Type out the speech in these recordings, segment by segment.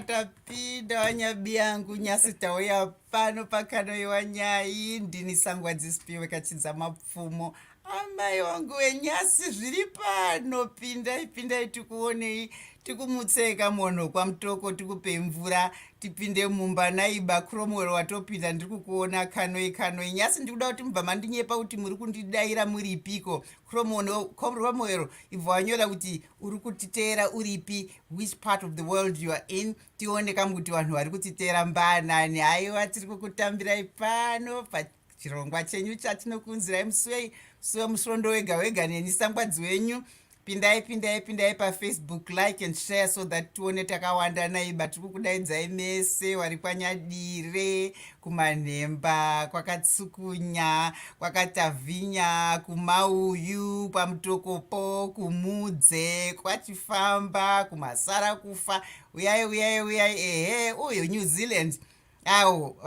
Tapinda wanyabi yangu nyasi tauya pano pakanoiwa nyai ndini sangwa dzisipiwe kachinza mapfumo amai wangu wenyasi zviri pano pindai tikuonei tikumutseka monho kwamutoko tikupei mvura tipinde mumba naiba kromwero watopinda ndiri kukuona kanoi nyasi ndikuda kuti mubva mandinyepa kuti muri kundidaira muripiko kromwero ibva wanyora kuti uri kutiteera uripi, which part of the world you are in, tione kamwe kuti vanhu vari kutiteera mbanani. Haiwa tiri kukutambirai pano pachirongwa chenyu chatinokunzirai musi wemusondo wega neni sangwadzi wenyu. Pindai pafacebook, like and share so that tuone takawanda naiba. Tiri kukudaidzai mese vari kwanyadire, kumanhemba, kwakatsukunya, kwakatavhinya, kumauyu, pamutokopo, kumudze, kwachifamba, kumasara kufa. Uyai, ehe, uyo New Zealand. Awo,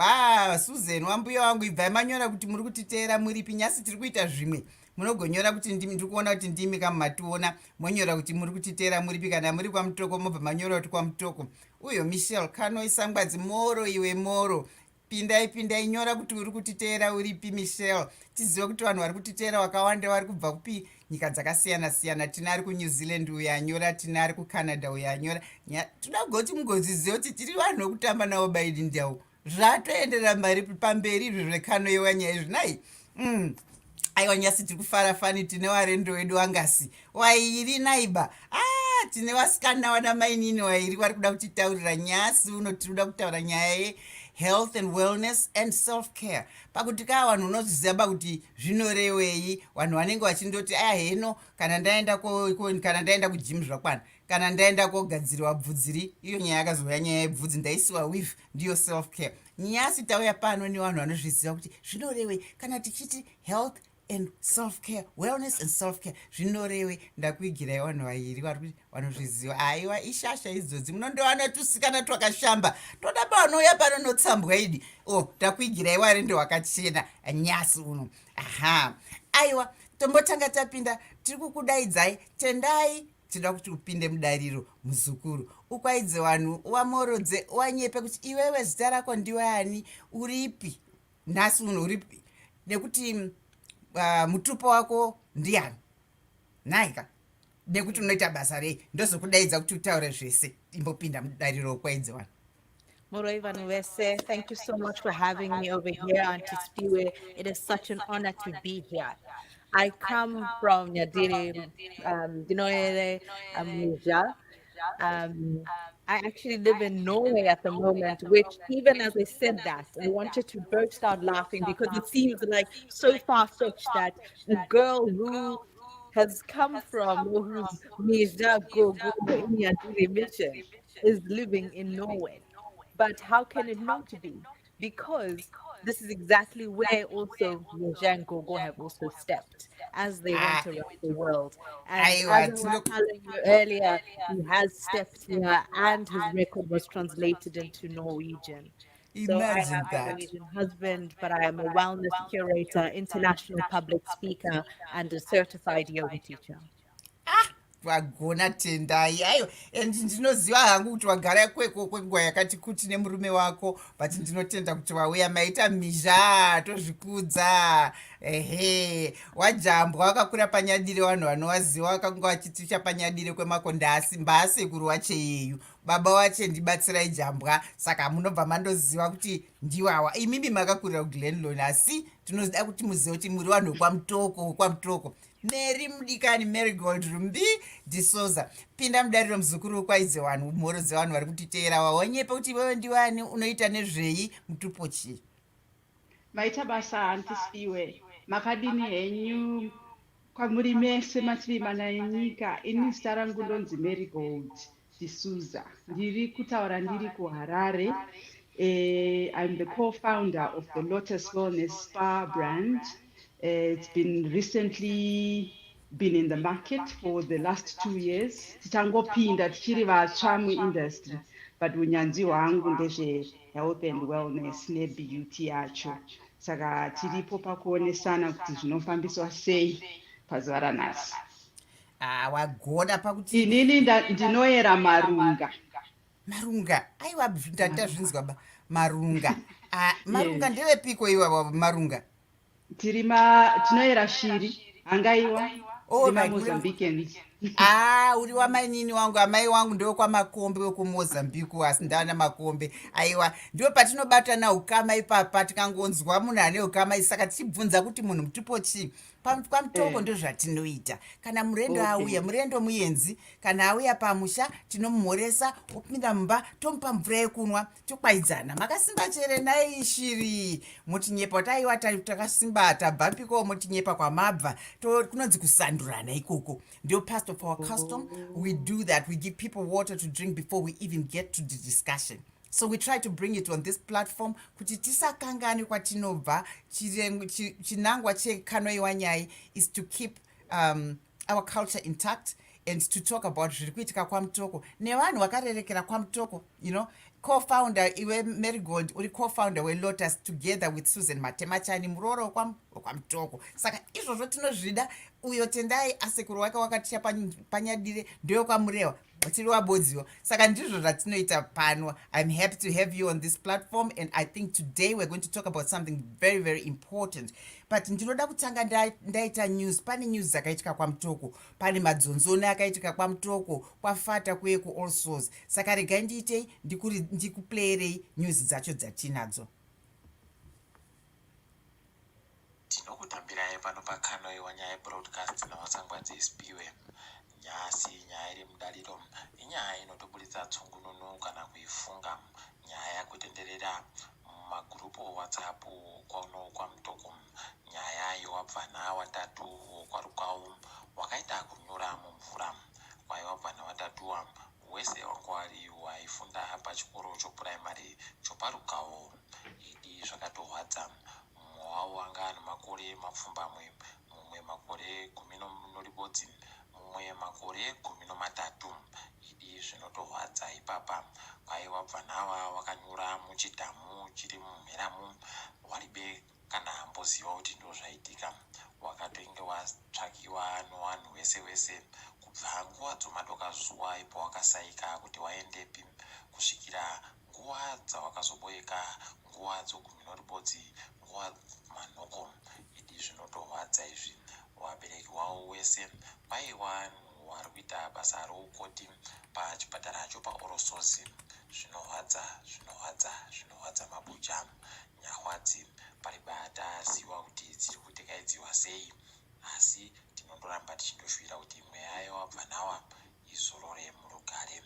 Susan, wambuya wangu ibvai manyora kuti muri kutiteera muripi. Nyasi tiri kuita zvimwe. Munogonyora kuti ndiri kuona kuti ndimi kama mationa, monyora kuti muri kutiteera muripi, kana muri kwamutoko mobva manyora kuti kwamutoko. Uyo Michelle kanoi sangwadzi moro iwe moro. Pindai nyora kuti uri kutiteera uripi Michelle. Tizive kuti vanhu vari kutiteera wakawanda vari kubva kupi nyika dzakasiyana. Tinari kuNew Zealand uyo anyora, tinari kuCanada uyo anyora. Toda kugoti mugoziziva kuti tiri vanhu vokutamba navo baidi ndau. Zvatoendera mberi pamberi izvo zvekano yewanya izvi nai. Aiwa nyasi tiri kufara fani tine warendo wedu wangasi wairi naiba. Tine vasikana wana mainini wairi vari kuda kutitaurira nyasi uno tiri kuda kutaura nyaya ye-health and wellness and self-care. Pakuti kaa vanhu unozviziva pakuti zvinorevei, vanhu vanenge vachindoti heno kana ndaenda kujimu zvakwana, kana ndaenda kogadziriwa bvudzi, iyo nyaya yakazouya nyaya yebvudzi ndaisiwa weave, ndiyo self-care. Nyasi tauya pano nevanhu vanozviziva kuti zvinorevei kana tichiti health and self-care, wellness and self-care, zvinorewe. Ndakuigirai vanhu vairi vari vanozviziva. Aiwa ishasha idzodzi, munondowana tusikana twakashamba toda panouya pano notsambwa idi. Ndakuigirai warendo wakachena nyasi uno. Aiwa tombotanga tapinda, tiri kukudaidzai Tendai, tinoda kuti upinde mudariro muzukuru. Ukwaidze vanhu, wamorodze, wanyepe kuti iwewe zita rako ndiwani, uripi nhasi uno, uripi, nekuti mutupo wako ndiani naika, nekuti unoita basa rei. Ndozokudaidza kuti utaure zvese. Imbopinda mudariro ukwaidze vanhu. Moroi vanhu vese, thank you so much for having me over here on Tispiwe. It is such an honor to be here. I come from Nyadiri, Dinoere, Amnesia. I actually live in Norway at the moment, which even as I said that, I wanted to burst out laughing because it seems like so far-fetched that a girl who has come from, or who's Marygold in Nyadiri mission is living in Norway. But how can it not be? Because this is exactly where also Marygold have also stepped as they went around the world. And as I was telling you earlier, he has stepped here and his record was translated into Norwegian. So I have a Norwegian husband, but I am a wellness curator, international public speaker, and a certified yoga teacher. Wagona Tendai. Aiyo, and ndinoziva hangu kuti wagara kweko kwenguva yakati kuti nemurume wako, but ndinotenda kuti wauya maita mhizha tozvikudza. Wajambwa wakakura panyadire, vanhu vanowaziva vakanga vachiti chapanyadire kwemakonde, asi mbaasekuru wache yeyu, baba wache ndibatsirai Jambwa, saka munobva mandoziva kuti ndiwawa. Imimi makakurira kuGlenlone, asi tinoda kuti muzive kuti muri vanhu kwamutoko. Mary mudikani Marygold rumbi D'Souza. Pinda mudariro muzukuru wekwaidze vanhu mhoro dzevanhu vari kutiteera waonyepa kuti wewe ndiwani unoita nezvei mutupo chii? Maita basa Antisipiwe. Makadini henyu kwamuri mese matiri mana enyika. Ini zita rangu ndonzi Marygold D'Souza. Ndiri kutaura ndiri kuHarare. I'm the co-founder of the Lotus Wellness Spa brand. It's been recently been in the market for the last 2 years. Tichangopinda tichiri vatsva muindustry, but unyanzvi hwangu ndezve health and wellness nebeauty yacho. Saka tiripo pakuonesana kuti zvinofambiswa sei pazuva ranhasi. Wagoda pakuti Inini ndinoyera marunga. Marunga, aiwa ndazvinzwa ba marunga. Marunga ndevepiko iwa marunga? Tinoyera shiri, hangaiwa. Mozambicans. Uri wamainini wangu, amai wangu ndio kwa makombe wekumozambique, asi ndana makombe. Aiwa, ndio patinobatana ukama ipapa tikangonzwa munhu ane ukama, saka tichibvunza kuti munhu mutupo chii. Pamutoko ndio zvatinoita. Kana murendo auya, murendo muyenzi, kana auya pamusha tinomumhoresa, opinda mumba, tomupa mvura yekunwa, tokwaidzana. Makasimba chere nai shiri. Mutinyepa kuti aiwa takasimba tabvapiko, mutinyepa kwamabva, kunonzi kusandurana ikoko. Ndio part of our custom. We do that. We give people water to drink before we even get to the discussion. So we try to bring it on this platform kuti tisakangani kwatinobva. Chinangwa chekanoiwa nyai is to keep our culture intact and to talk about zviri kuitika kwamutoko nevanhu vakarerekera kwamutoko, you know. Co-founder iwe Marygold uri co-founder weLotus together with Susan Matemachani muroro kwamutoko. Saka izvozvo tinozvida. Uyo Tendai asekuru wake wakaticha panyadire ndoyo kwamureva tiri wabodziwa. Saka ndizvo zvatinoita pano. I'm happy to have you on this platform, and I think today we're going to talk about something very, very important. But ndinoda kutanga ndaita news. Pane news dzakaitika kwamutoko, pane madzonzone akaitika kwamutoko, kwafata kuye kuAll Souls. Saka regai ndiite ndikuplayerei news dzacho dzatinadzo. Tinokutambirai pano pakanoiwa nyaya broadcast navatsangwa dzispiwe. Nyasi nyaya iri mudariro inyaya inotoburitsa tsungununu kana kuifunga. Nyaya kutenderera mumagurupu WhatsApp kwamutoko. Nyaya yewabvana watatu kwarukawo wakaita kunyura mumvura. Kwaiwabvana watatu wese wangwari waifunda pachikoro chopuraimari choparukawo. Idi zvakatorwadza. Wao wanga makore mapfumbamwe, mumwe makore 10 mumwe makore 13. Idi zvinotorwadza ipapa. Kwaiwabvanava wakanyura muchidhamu chiri mumheramu. Waribe kana amboziva kuti ndo zvaitika. Wakatoinge watsvakiwa nowanhu wese kubva nguva dzomadoka zuva ipo wakasaika kuti waendepi kusvikira nguva dzawakazoboeka, nguva dzo10 nguva manhoko. Idi zvinotorwadza izvi. Wabereki wavo wese vaiva vari kuita basa roukoti pachipatara cho paAll Souls. Zvinorwadza mabucha nyahwadzi. Paribata ziva kuti dziri kutekaidziwa sei, asi tinondoramba tichindoshuira kuti mweya yewabvanawa izorore murugare.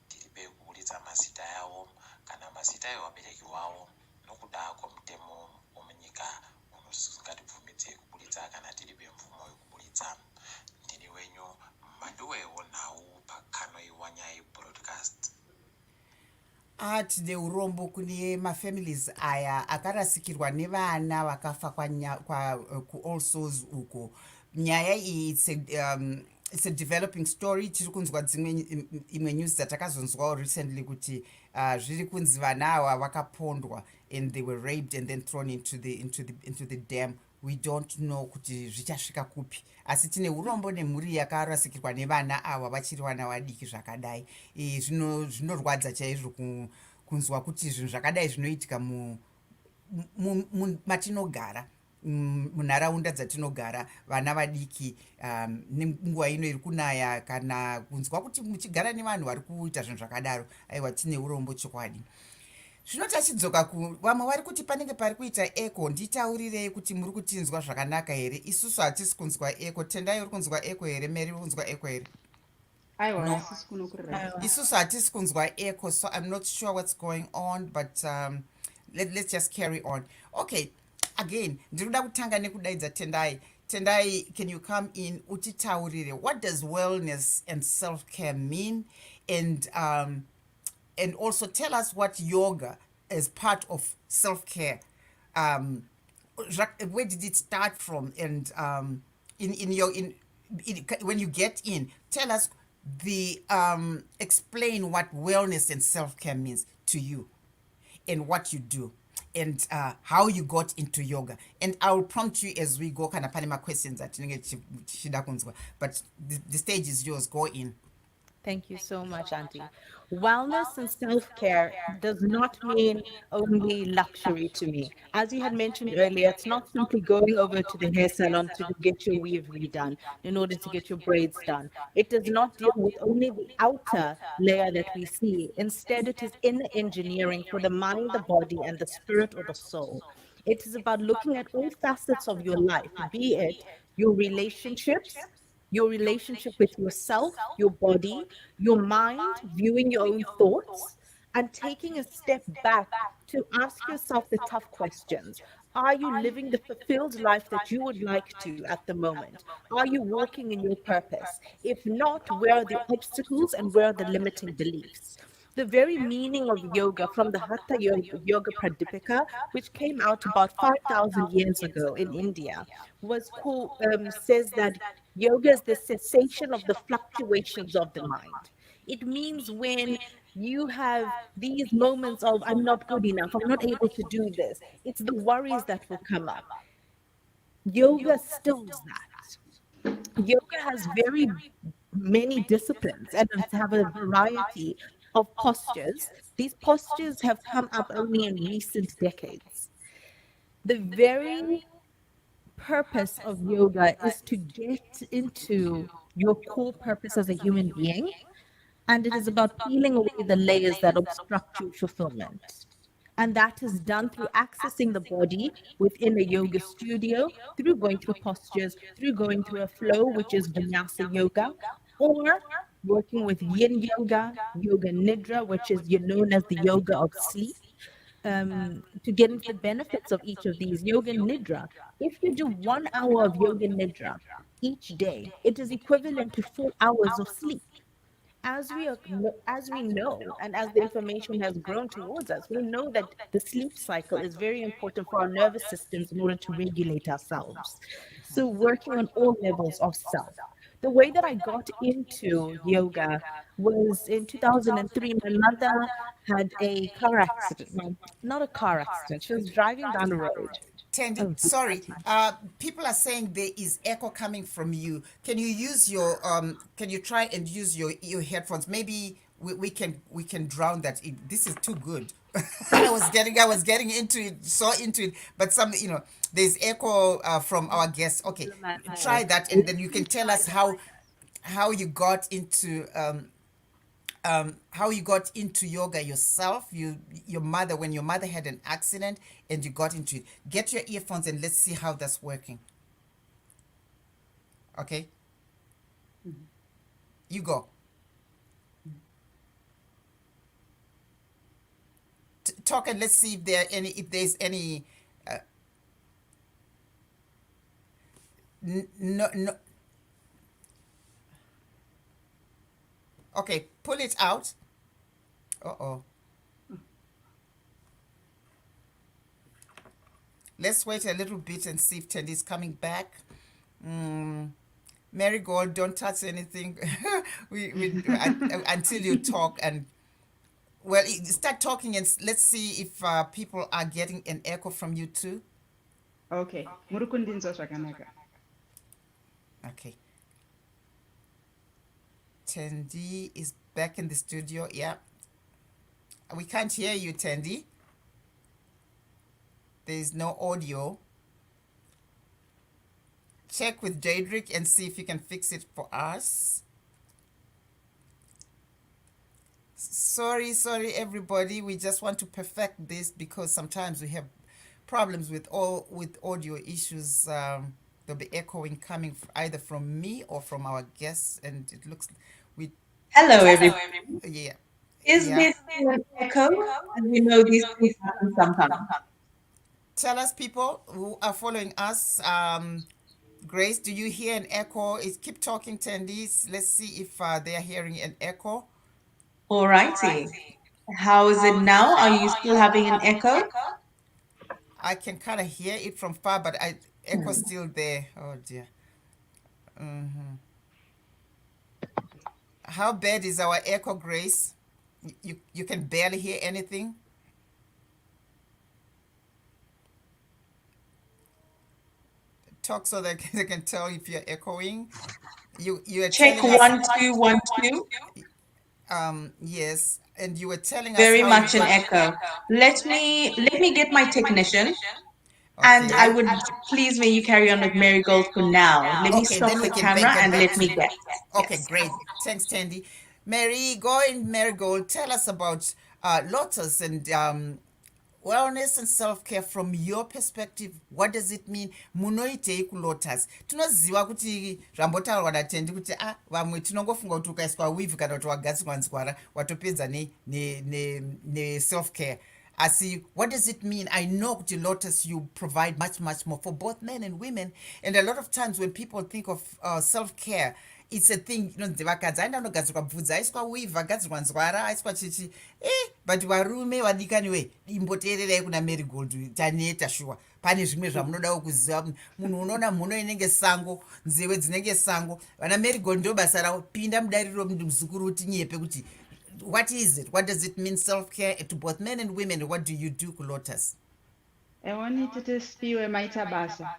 Tiribe kuburitsa mazita yavo kana mazita evabereki vavo nokuda kwemutemo womunyika unosingatibvumidze kuburitsa kana tiribe mvumo yekuburitsa. Ndini wenyu Maduwewo nhau pakanoiwa nyaya broadcast. Tine urombo kune mafamilies aya akarasikirwa nevana vakafa kuAll Souls uko. Nyaya iyi it's a developing story. Tiri kunzwa imwe news dzatakazonzwawo recently kuti zviri kunzi vana ava vakapondwa and they were raped and then thrown into the dam. We don't know kuti zvichasvika kupi, asi tine urombo nemhuri yakarasikirwa nevana ava vachiri vana vadiki zvakadai. Zvinorwadza chaizvo kunzwa kuti zvinhu zvakadai zvinoitika matinogara, munharaunda dzatinogara, vana vadiki nenguva ino iri kunaya, kana kunzwa kuti muchigara nevanhu vari kuita zvinhu zvakadaro. Aiwa, tine urombo chokwadi. zvinoti achidzoka vamwe vari kuti panenge pari kuita echo. Nditaurirei kuti muri kutinzwa zvakanaka here. Isusu hatisi kunzwa echo. Tendai uri kunzwa echo here? Mary uri kunzwa echo here? aiwa No, hasisi kuno kuri right. isusu hatisi kunzwa echo, so I'm not sure what's going on, but let's just carry on. Okay, again, ndiri kuda kutanga nekudaidza Tendai. Tendai, can you come in utitaurire, what does wellness and self-care mean? And also tell us what yoga is part of self-care. Where did it start from? And when you get in, tell us explain what wellness and self-care means to you, and what you do, and how you got into yoga. And I will prompt you as we go, kana pane questions that tichida kunzwa, but the stage is yours. Go in. Thank you so much, Auntie. Wellness and self-care does not mean only luxury to me. As you had mentioned earlier, it's not simply going over to the hair salon to get your weave redone in order to get your braids done. It does not deal with only the outer layer that we see. Instead, it is inner engineering for the mind, the body, and the spirit or the soul. It is about looking at all facets of your life, be it your relationships, your relationship with yourself, your body, your mind, viewing your own thoughts, and taking a step back to ask yourself the tough questions. Are you living the fulfilled life that you would like to at the moment? Are you walking in your purpose? If not, where are the obstacles and where are the limiting beliefs? The very meaning of yoga from the Yoga Pradipika, which came out about 5,000 years ago in India, says that yoga is the cessation of the fluctuations of the mind. It means when you have these moments of, I'm not good enough, I'm not able to do this, it's the worries that will come up. Yoga stills that. Yoga has very many disciplines and it's have a variety of postures. These postures have come up only in recent decades. The very purpose of yoga is to get into your core purpose as a human being, and it is about peeling away the layers that obstruct your fulfillment. And that is done through accessing the body within a yoga studio, through going through postures, through going through a flow, which is vinyasa yoga, or working with yin yoga, yoga nidra, which is known as the yoga of sleep. To get into the benefits of each of these, yoga nidra, if you do 1 hour of yoga nidra each day, it is equivalent to 4 hours of sleep. As we know, and as the information has grown towards us, we know that the sleep cycle is very important for our nervous systems in order to regulate ourselves. So working on all levels of self. The way that I got into yoga was in 2003. My mother had a car accident. No, not a car accident. She was driving down the road. Tandy, Oh, sorry. People are saying there is echo coming from you. Can you use your can you try and use your headphones? Maybe we can drown that. This is too good. I was getting into it, so into it, but there's echo from our guests. Okay, try that, and then you can tell us how you got into how you got into yoga yourself. Your mother, when your mother had an accident and you got into it. Get your earphones and let's see how that's working. Okay, you go. Talk, and let's see if there's any no. Okay, pull it out. Uh-oh. Let's wait a little bit and see if Tendy's coming back. Marygold, don't touch anything until you talk. And start talking, and let's see if people are getting an echo from you too. Okay, muri kundinzwa zvakanaka. Okay. Tendy is back in the studio. Yeah. We can't hear you, Tendy. There is no audio. Check with Jadrick and see if you can fix it for us. Sorry, everybody. We just want to perfect this because sometimes we have problems with audio issues. There'll be echoing coming either from me or from our guests, and it looks we Hello, just everybody. yeah Is yeah. there still an echo? As you know, these things happen sometimes. Tell us, people who are following us. Grace, do you hear an echo? Keep talking, attendees. Let's see if they are hearing an echo. All righty. How is it now? Are you still having an echo? I can kind of hear it from far, but echo's still there. Oh dear. How bad is our echo, Grace? You can barely hear anything. Talk so that they can tell if you're echoing. You are Check telling us 1 2 1 2. yes, and you were telling us Very how you much an got. echo. Let me get my technician, and Okay. I would please may you carry on with Marygold for now. Let me Okay, stop then we the can camera get and back let to me you. get. Okay, Yes. great. Thanks, Tandy. Mary, go in Marygold. Tell us about Lotus and wellness and self-care from your perspective. What does it mean? Munoitei kulotus. Tinoziva kuti zvambotaurwa naTendi kuti vamwe tinongofunga kuti ukaiswa weave kana kuti wagadzirwa nzwara watopedza ne self-care. Asi, what does it mean? I know kuti Lotus, you provide much more for both men and women, and a lot of times when people think of self-care, it's a thing inonzi vakadzi aenda unogadzirwa bvudzi, aiswa weave, agadzirwa nzwara, aiswa chichi but varume vadikaniwe, imboteererai kuna Marygold, taneta shuwa pane zvimwe zvamunodawo kuziva. Munhu unoona mhuno inenge sango, nzeve dzinenge sango, vana Marygold ndo basa ravo. Pinda mudariro muzukuru kuti nyepe kuti what is it? What does it mean self-care to both men and women? What do you do, Lotus? Ewoni tete spiwe maita basa.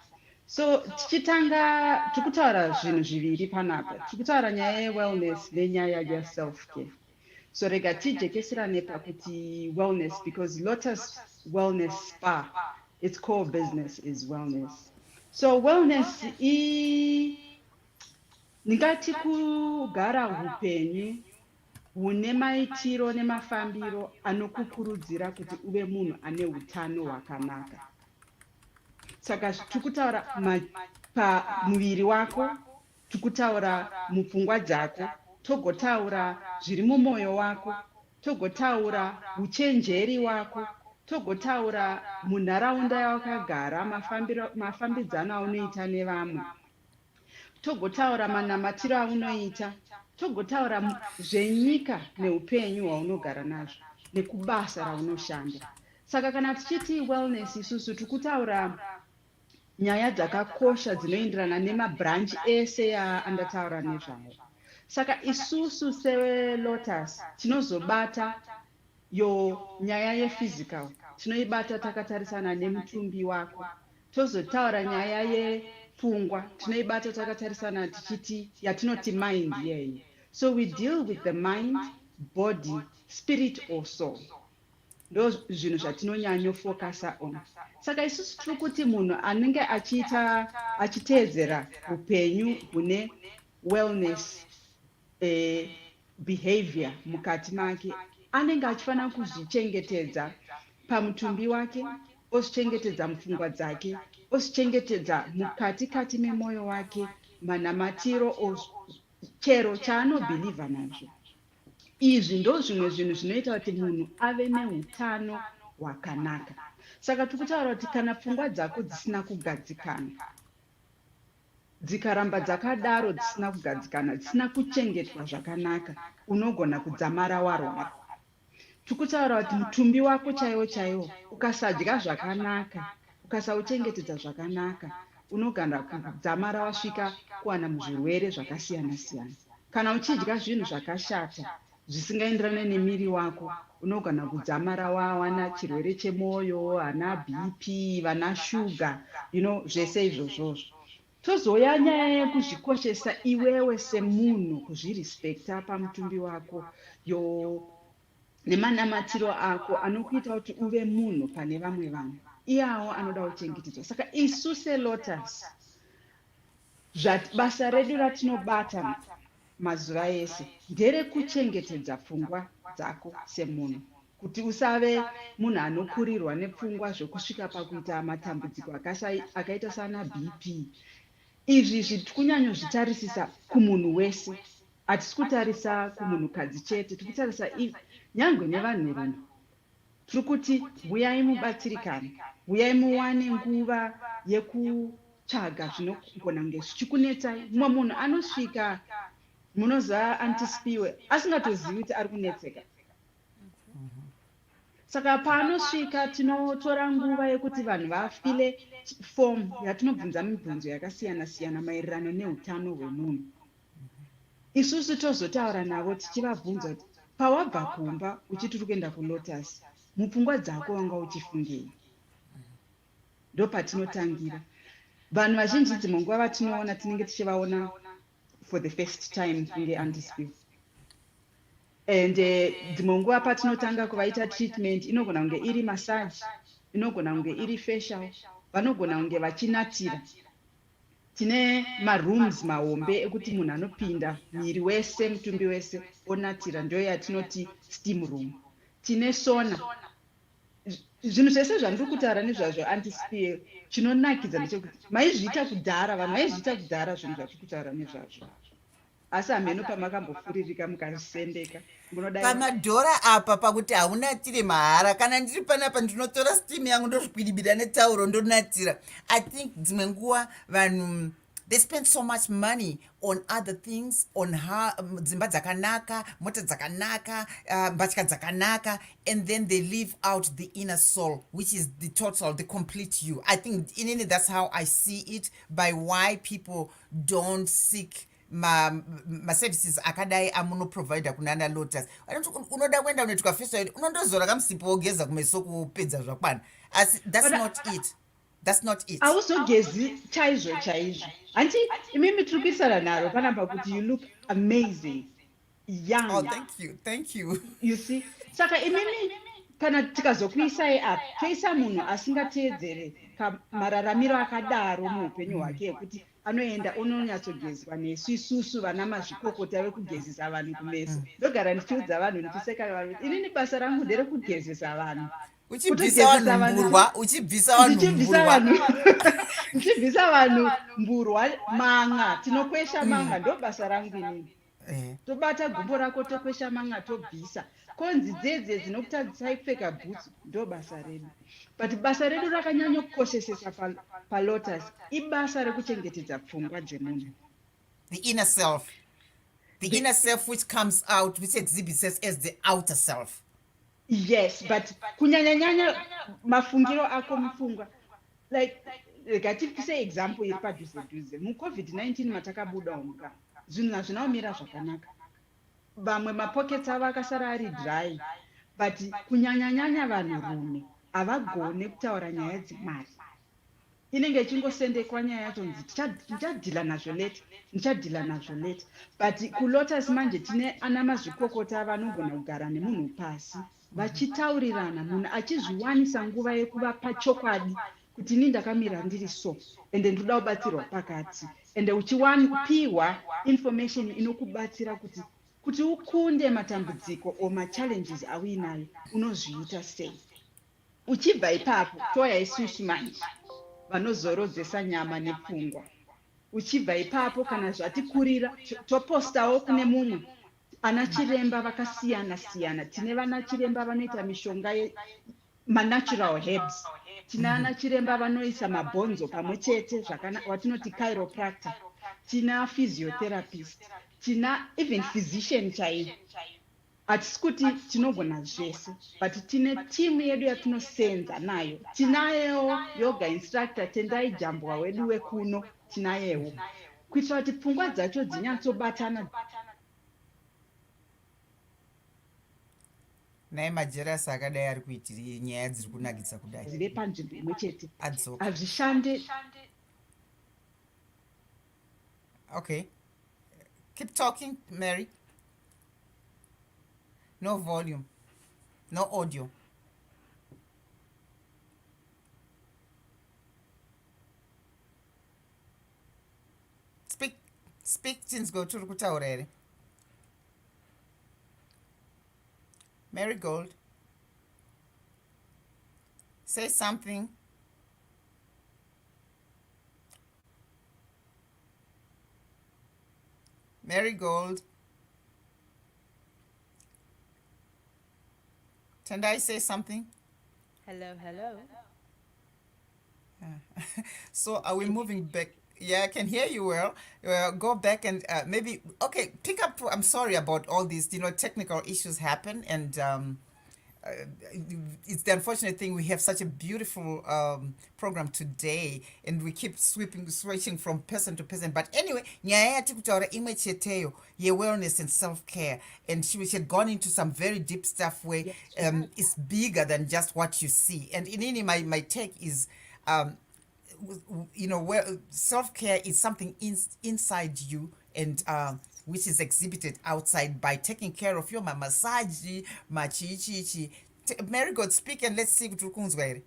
So tichitanga tikutaura zvinhu zviviri panapa. Tikutaura nyaya ye-wellness nenyaya ye-self-care. So rega tijekeserane pakuti wellness, because Lotus Wellness Spa, its core business is wellness. So wellness ndingati kugara upenyu hune maitiro nemafambiro anokukurudzira kuti uve munhu ane hutano hwakanaka. Saka tikutaura pamuviri wako, tikutaura mupfungwa dzako, togotaura zviri mumwoyo wako, togotaura uchenjeri wako, togotaura munharaunda yawakagara, mafambidzano aunoita nevamwe, togotaura manamatiro aunoita, togotaura zvenyika neupenyu hwaunogara nazvo nekubasa raunoshanda. Saka kana tichiti wellness isusu tikutaura nyaya dzakakosha dzinoenderana nemabranch ese andataura nezvayo. Saka isusu seLotus tinozobata nyaya yephysical, tinoibata takatarisana nemutumbi wako. Tozotaura nyaya yepfungwa, tinoibata takatarisana tichiti yatinoti mind yeyi. So we deal with the mind, body, spirit or soul. Ndo zvinhu zvatinonyanyofokasa on. Saka isusu tiri kuti munhu anenge achiteedzera upenyu hune wellness behavior mukati make, anenge achifanira kuzvichengetedza pamutumbi wake, ozvichengetedza mupfungwa dzake, ozvichengetedza mukati memwoyo wake, manamatiro chero chaanobhilivha nazvo. Izvi ndo zvimwe zvinhu zvinoita kuti munhu ave nehutano hwakanaka. Saka tikutaura kuti kana pfungwa dzako dzisina kugadzikana, dzikaramba dzakadaro dzisina kugadzikana, dzisina kuchengetwa zvakanaka, unogona kudzamara warwara. Tikutaura kuti mutumbi wako chaiwo ukasadya zvakanaka, ukasauchengetedza zvakanaka, unogona kudzamara wasvika kuwana muzvirwere zvakasiyana siyana. Kana uchidya zvinhu zvakashata zvisingaenderane nemiri wako, unogona kudzamara wawana chirwere chemwoyo, ana BP, vana shuga, zvese izvozvozvo. Tozouya nyaya yekuzvikoshesa iwewe semunhu, kuzvirespekta pamutumbi wako nemanamatiro ako anokuita kuti uve munhu pane vamwe vanhu. Iyawo anoda kuchengetedzwa. Saka isu seLotus, basa redu ratinobata mazuva ese nderekuchengetedza pfungwa dzako semunhu, kuti usave munhu anokurirwa nepfungwa zvokusvika pakuita matambudziko akaita sana BP. Izvi kunyanyozvitarisisa kumunhu wese, hatisi kutarisa kumunhukadzi chete, tiri kutarisa nyangwe nevanhurume. Tiri kuti uyai mubatsirikane, uyai muwane nguva yekutsvaga zvinogona kunge zvichikunetsai. Mumwe munhu anosvika, munoziva antispiwe, asingatozivi kuti ari kunetseka. Saka paanosvika tinotora nguva yekuti vanhu vafile fomu yatinobvunza mibvunzo yakasiyana-siyana maererano neutano hwemunhu. Isusu tozotaura navo tichivabvunza kuti pawabva kumba uchiti uri kuenda kulotus, mupfungwa dzako wanga uchifungei? Ndopatinotangira. Vanhu vazhinji dzimwe nguva vatinoona tinenge tichivaona for the first time kunge antispiwe. And dzimwe nguva patinotanga kuvaita treatment, inogona kunge iri massage, inogona kunge iri facial, vanogona kunge vachinatira. Tine marooms mahombe ekuti munhu anopinda miri wese, mutumbi wese onatira, ndio yatinoti steam room. Tine sona. Zvinhu zvese zvandiri kutaura nezvazvo antispiwe, chinonakidza ndechekuti maizviita kudhara, vanhu vaizviita kudhara zvinhu zvatiri kutaura nezvazvo. Asi hameno pamakambofuririka mukazvisendeka. Pamadhora apa pakuti haunatire mahara, kana ndiri panapa ndinotora steam yangu ndozvikwidibira netauro ndonatira. I think dzimwe nguva vanhu they spend so much money on other things, on dzimba dzakanaka, mota dzakanaka, mbatya dzakanaka, and then they leave out the inner soul, which is the total, the complete you. I think that's how I see it, by why people don't seek services akadai amunoprovidha kunana lotus. Unoda kuenda unoitwa facial, unondozora kamusipo wogeza kumeso kupedza zvakwana. Asi that's not it. That's not it. Hauzogezi chaizvo chaizvo. Anti imimi tiri kuisana naro panapa kuti you look amazing, young. Oh, thank you. You see? Saka imimi kana tikazokuisai apa, toisa munhu asingateedzere mararamiro akadaro muupenyu hwake ekuti anoenda unonyatsogezwa nesu isusu vana mazvikokota vekugezesa vanhu kumeso. Ndogara ndichiudza vanhu ndichiseka vanhu, inini basa rangu nderekugezesa vanhu. Uchibvisa vanhu mburwa, manga, tinokwesha manga, ndo basa rangu inini. Tobata gumbo rako tokwesha manga tobvisa. Konzi dzedze dzinokutadzisai kupfeka bhutsu, ndo basa redu. But basa redu rakanyanya kukoshesesa palotus, ibasa rekuchengetedza pfungwa dzemunhu. The inner self. The inner self which comes out, which exhibits as the outer self. Yes, but kunyanya mafungiro ako mupfungwa. Like gatipise example iri padhuze. Mu-COVID-19 matakabuda muka. Zvinhu hazvinaomira zvakanaka. Vamwe mapockets avo akasara ari dry. But kunyanya vanhurume havagone kutaura nyaya dzemari. Inenge ichingosendekwa nyaya yacho nzi ndichadhila nazvo late. But kulotus manje tine ana mazvikokota vanogona kugara nemunhu pasi, vachitaurirana, munhu achizviwanisa nguva yekuvapa chokwadi kuti ini ndakamira ndiri so, ende ndoda kubatsirwa pakati, ende uchipiwa information inokubatsira kuti ukunde matambudziko o machallenges auinayo unozviita sei. Uchibva ipapo toya isusu manje vanozorodzesa nyama nepfungwa. Uchibva ipapo kana zvatikurira topostawo kune mumwe ana chiremba vakasiyana-siyana. Tine vana chiremba vanoita mishonga manatural herbs. Tina ana chiremba vanoisa mabhonzo pamwe chete watinoti chiropractor. Tina physiotherapist. Tina even physician chaivo. Hatisi kuti tinogona zvese, but tine timu yedu yatinosenza nayo. Tinayewo yoga instructor Tendai Jambga wedu wekuno, tinayewo. Kuitira kuti pfungwa dzacho dzinyatsobatana. Naye majerasi akadai ari kuitira nyaya dziri kunakisa kudai. Dziri panzvimbo imwe chete. Adzoka. Hazvishande. Okay. Keep talking, Mary. No volume. No audio. Speak since go to kutaura here. Marygold, say something. Marygold, Tendai, say something. Hello, hello. So are we moving back? Yeah, I can hear you well. Go back and maybe, okay, pick up. I'm sorry about all these, technical issues happen. And uh, it's the unfortunate thing we have such a beautiful program today and we keep switching from person to person. But anyway, nyaya yatiri kutaura imwe cheteyo ye-wellness and self-care, and she had gone into some very deep stuff where Yes, she has. it's bigger than just what you see. And in any, my take is um, where self-care is something inside you, and which is exhibited outside by taking care of your massage machichichi. Marygold, speak and let's see kuti uri kunzwa here.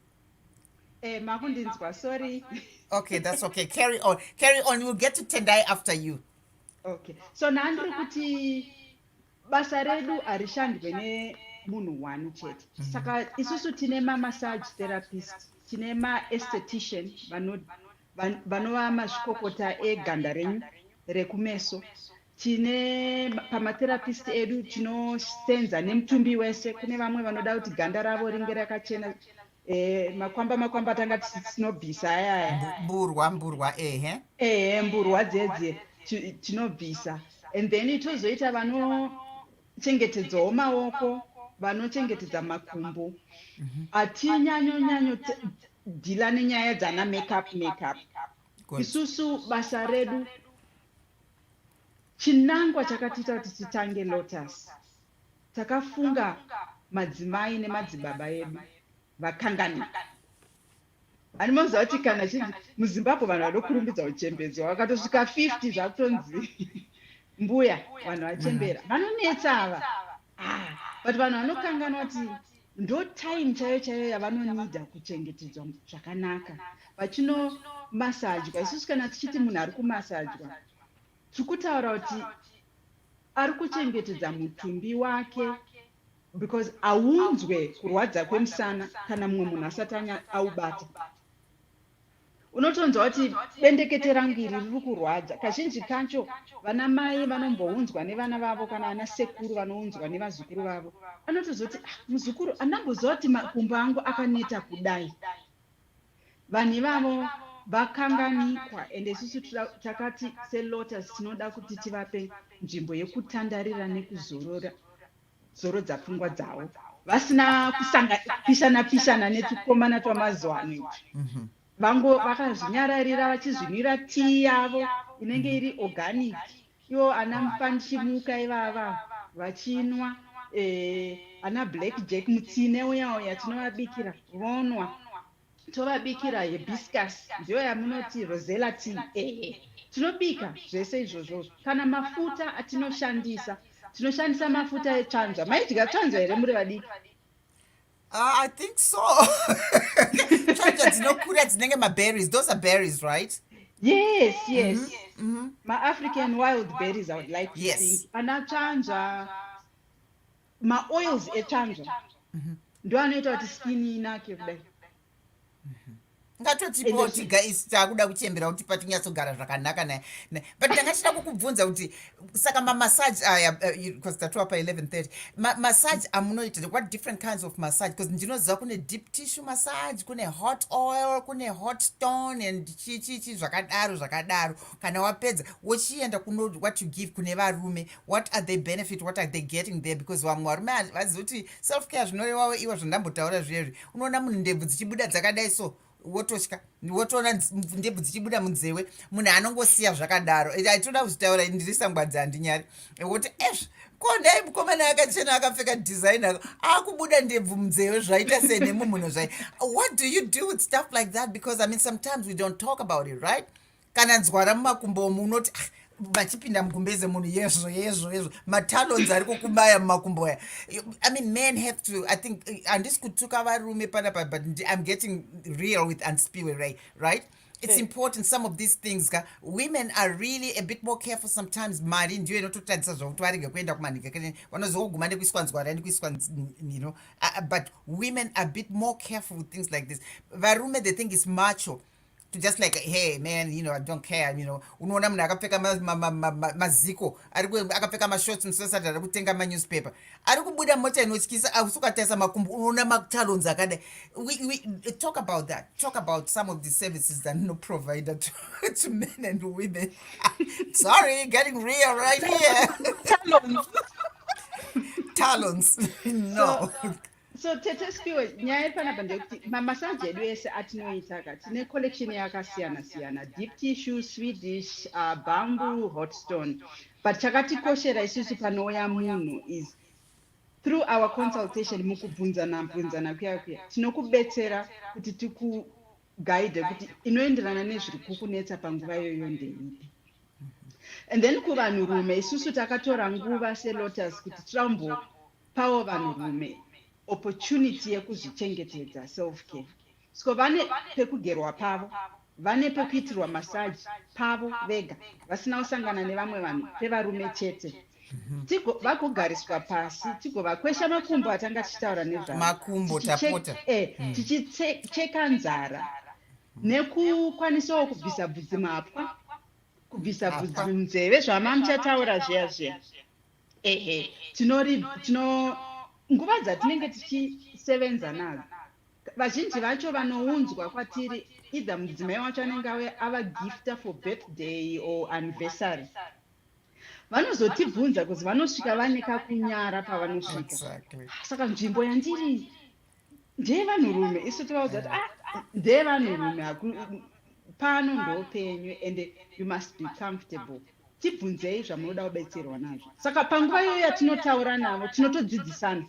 Makundinzwa, sorry. Okay, that's okay. Carry on, we'll get to Tendai after you. Okay, so nandiri kuti basa redu harishandwe nemunhu one chete. Saka isusu tine massage therapist, tine maesthetician vanova mazvikokota eganda renyu rekumeso, tine pamatherapist edu tinosenza nemutumbi wese. Kune vamwe vanoda kuti ganda ravo ringe rakachena, makwamba tanga tinobvisa ayaya mburwa mburwa dzedze tinobvisa. And then tozoita vanochengetedzawo maoko, vanochengetedza makumbo. Hatinyanyo dhila nenyaya dzana makeup. Isusu basa redu, chinangwa chakatiita kuti titange Lotus, takafunga madzimai nemadzibaba edu vakanganika. Handimoziva kuti kana chinzi muZimbabwe vanhu vanokurumbidza uchembedzwa, vakatosvika 50 zvakutonzi mbuya vanhu vachembera vanonetsa ava. But vanhu vanokanganwa kuti ndo time chaiyo yavanonida kuchengetedzwa zvakanaka. Vachino masajwa, isusu kana tichiti munhu ari kumasajwa, tikutaura kuti ari kuchengetedza mutumbi wake, because aunzwe kurwadza kwemusana kana mumwe munhu asati aubata. Unotonzwa kuti bendekete rangu iri riri kurwadza. Kazhinji kacho vana mai vanombounzwa nevana vavo, kana ana sekuru vanounzwa nevazukuru vavo. Anotozoti muzukuru andamboziva kuti makumbo angu akaneta kudai. Vanhu ivavo vakanganikwa, ende isusu takati seLotus tinoda kuti tivape nzvimbo yekutandarira nekuzorora, zorodza pfungwa dzavo, vasina pishana netukomana twamazuva ano. Vakazvinyararira vachizvinwira tii yavo inenge iri organic. Ivo ana mupandichimuka ivava vachinwa, ana black jack mutsine uya tinovabikira vonwa. Tovabikira hibiscus, ndiyo yamunoti rosella tea. Tinobika zvese izvozvo. Kana mafuta atinoshandisa, tinoshandisa mafuta etsvanzva. Maidya tsvanzva here muri vadiki? I think so. Berries. Those are berries, right? Yes. Ma-African wild berries, I would like to think. Ana tsvanzva, ma-oils etsvanzva. Ndo anoita kuti skin inake kudai. Ngatotipo takuda kuchembera kuti patinyatsogara zvakanaka but ndangachida kukubvunza kuti saka mamassage aya because tatova pa 11:30 massage amunoita, what different kinds of massage? Because ndinoziva kune deep tissue massage, kune hot oil, kune hot stone and chichichi zvakadaro. Kana wapedza wochienda kuno what you give kune varume, what are they benefit, what are they getting there? Because vamwe varume vaziva kuti self care zvinorewawo iwo zvandambotaura zviyezvi. Unoona munhu ndebvu dzichibuda dzakadai so wotosvika wotoona ndebvu dzichibuda munzewe, munhu anongosiya zvakadaro. Aitoda kuzvitaura ndiri sangwadza handinyari woti kondai mukomana akachena akapfeka design akubuda ndebvu munzewe zvaita senemumunhu zvai. What do you do with stuff like that? Because I mean sometimes we don't talk about it, right? Kana nzwara mumakumbo omu unoti vachipinda mugumbeze munhu yezvo matalons ari kukubaya mumakumbo aya. I mean men have to, I think, handisi kutuka varume panapa, but I'm getting real with Untitled, right? it's important some of these things women are really a bit more careful sometimes. Mari ndiyo inototadzisa zvokuti varege kuenda kumanhika vanozoguma nekuiswa nzwara nekuiswa but women are a bit more careful with things like this. Varume they think it's macho to just like, hey man, I don't care, unoona munhu akapfeka maziko akapfeka mashorts musosati ari kutenga manewspaper ari kubuda mota inotyisa ausukatarisa makumbo unoona matalons akadai. We talk about that, talk about some of the services that no provider to men and women. Sorry, getting real right here. Talons. No. So Tetespio nyaya panapa ndekuti mamasaji edu ese atinoita tine collection yakasiyana deep tissue, Swedish, bamboo, hot stone, but chakatikoshera isusu panouya munhu is through our consultation mukubvunzana kuya tinokubetsera kuti tikuguide kuti inoenderana nezviri kukunetsa panguva yoyo ndeipi. And then kuvanhurume isusu takatora nguva selotus kuti tirambopawo vanhurume opportunity yekuzvichengetedza self care. So vane pekugerwa pavo, vane pekuitirwa masaji pavo vega, vasina kusangana nevamwe vanhu, pevarume chete. Vakugariswa pasi tigovakwesha makumbo atanga tichitaura nezvavo, makumbo tapota tichicheka nzara nekukwanisawo kubvisa bvudzi mapwa, kubvisa bvudzi munzeve, zvamamuchataura zviya tino nguva dzatinenge tichisevenza nadzo vazhinji vacho vanounzwa kwatiri either mudzimai wacho anenge avagifta for birthday or anniversary, vanozotibvunza kuti vanosvika vane kakunyara pavanosvika. Saka nzvimbo yandiri ndevanhurume, isu tivauza kuti ndevanhurume, pano ndopenyu and you must be comfortable. Tibvunzei zvamunoda kubetserwa nazvo. Saka panguva iyoyo yatinotaura navo tinotodzidzisana,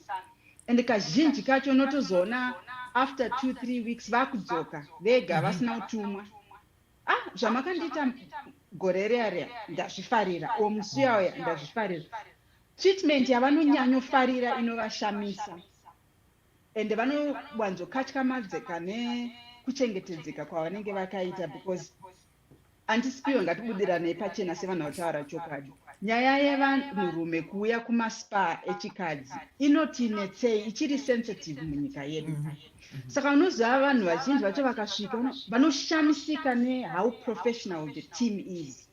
and kazhinji kacho unotozoona after 2-3 weeks vakudzoka vega vasina utumwa. Zvamakandiita gore reya ndazvifarira, o musi uya ndazvifarira. Treatment yavanonyanyofarira inovashamisa, and vanowanzokatyamadza nekuchengetedzeka kwavanenge vakaita, because andisipiwe ngatibudiranei pachena sevanhu vataura chokwadi. Nyaya yevanhurume kuuya kumaspa echikadzi inotinetsei, ichiri sensitive munyika yedu. Saka unoziva vanhu vazhinji vacho vakasvika vanoshamisika nehow professional the team is.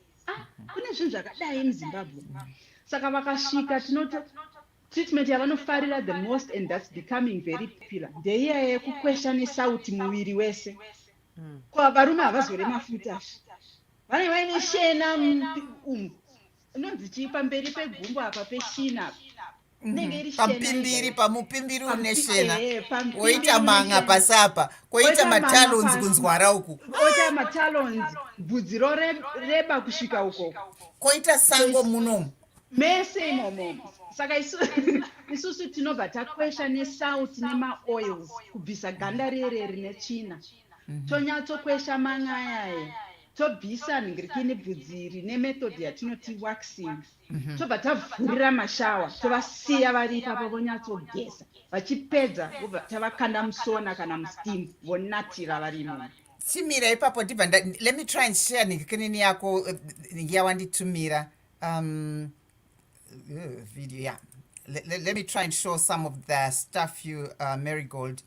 Kune zvinhu zvakadai muZimbabwe. Saka vakasvika treatment yavanofarira the most, and that's becoming very popular, ndeiya yekukwesha nesauti muviri wese. Kwa varume havazore mafuta, vane vaine shena unonzi chii pamberi pegumbo apa peshina pamupimbiri une shena, woita manga pasapa, koita matalons kunzwara uku, oita matalons bvudzi roreba kusvika uko, koita sango munomu mese imomo. Saka isusu tinobva takwesha nesauti nemaoils kubvisa ganda rereri netsvina, tonyatsokwesha mang'ayaya, tobvisa nhingirikini bvudzi rine method yatinoti waxing, tobva tavhurira mashawa, tovasiya vari ipapo vonyatsogeza, vachipedza vobva tavakanda musona kana musteam, vonatira vari imomo. Timira ipapo ndibva let me try and share nhingirikini yako yawanditumira video. Yeah, let me try and show some of the stuff you Marygold.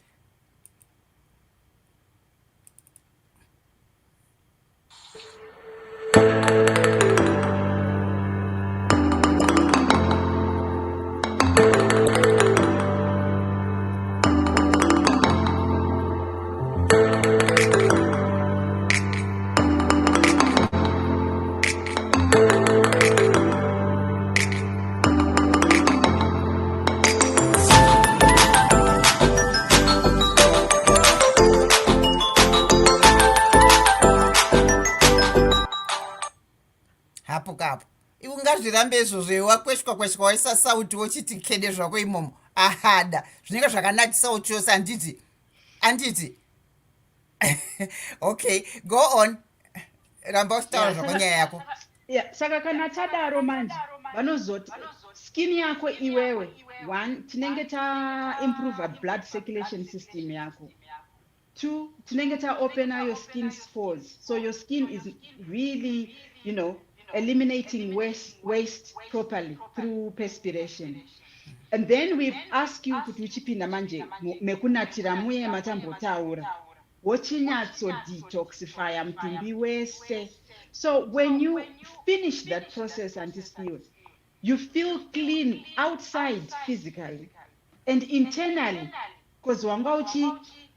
Ungazvirambe izvozvo wakweshwa waisa sauti wochiti kende zvako imomo ahada zvinenge zvakanakisawo chose anditi okay, go on, ramba uchitaura zvako nyaya yako. Saka kana tadaro manje vanozoti skin yako iwewe, one tinenge taimprove blood circulation system yako, Two, tinenge taopena your skin spores. So your skin is really, eliminating waste properly through perspiration. And then we ask you kuti uchipinda manje mekunatira muye matambotaura wochinyatso detoxify mutumbi wese. So when you finish that process antispiwe, you feel clean outside physically and internally, because wanga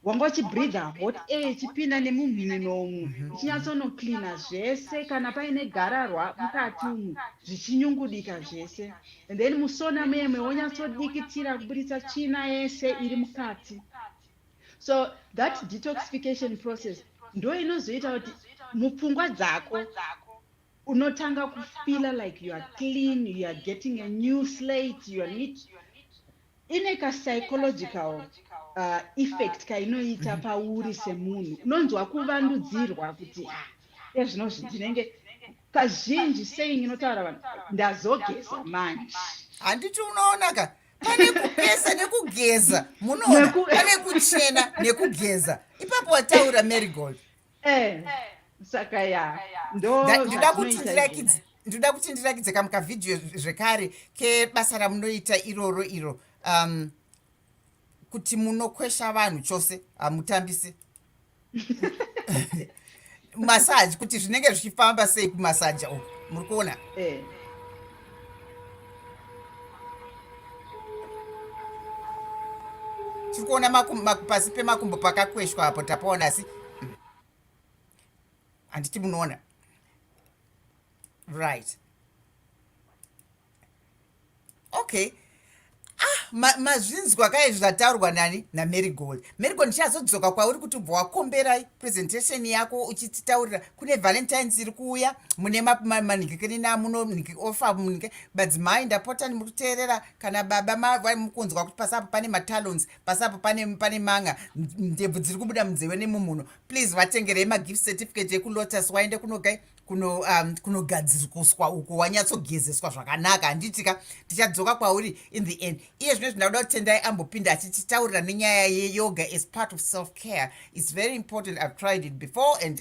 uchibreatha hot air ichipinda nemumhino umu ichinyatsonoklina zvese, kana paine gararwa mukati umu zvichinyungudika zvese, and then musona meme wonyatsodikitira kubudisa tsvina yese iri mukati. So that detoxification process ndo inozoita kuti mupfungwa dzako unotanga kufila like you are clean, you are getting a new slate, you are neat. Ine ka psychological effect kainoita pauri semunhu, unonzwa kuvandudzirwa kuti ezvinozvi ndinenge kazhinji saying inotaura vanhu ndazogeza manje. Handiti unoona ka pane kupesa nekugeza, munoona pane kuchena nekugeza, ipapo wataura Marygold. Saka ya ndoda kuti ndirakidze kamwe kavhidhiyo zvekare kebasa ramunoita iroro iro, kuti munokwesha vanhu chose, hamutambisi masaji, kuti zvinenge zvichifamba sei kumasaja uku, muri kuona? Tiri kuona pasi pemakumbo pakakweshwa apo, tapaona asi handiti munoona, right? Okay. Mazvinzwa kai zvataurwa nani naMarygold. Marygold, ndichazodzoka kwauri kuti ubva wakomberai presentation yako uchititaurira kune valentines iri kuuya, mune manhikirina muno ofa munike madzimai, ndapota muri kuteerera, kana baba mukunzwa kuti pasapo pane matalons, pasapo pane manga, ndebvu dziri kubuda munzeve nemumuno, please vatengerei magift certificate yekulotus, waende kunogai kunogadziruswa uko, wanyatsogezeswa zvakanaka. Handitika ndichadzoka kwauri in the end. Iye zvino zvinoda kuti Tendai ambopinda achititaurira nenyaya yeyoga as part of self-care. It's very important. I've tried it before and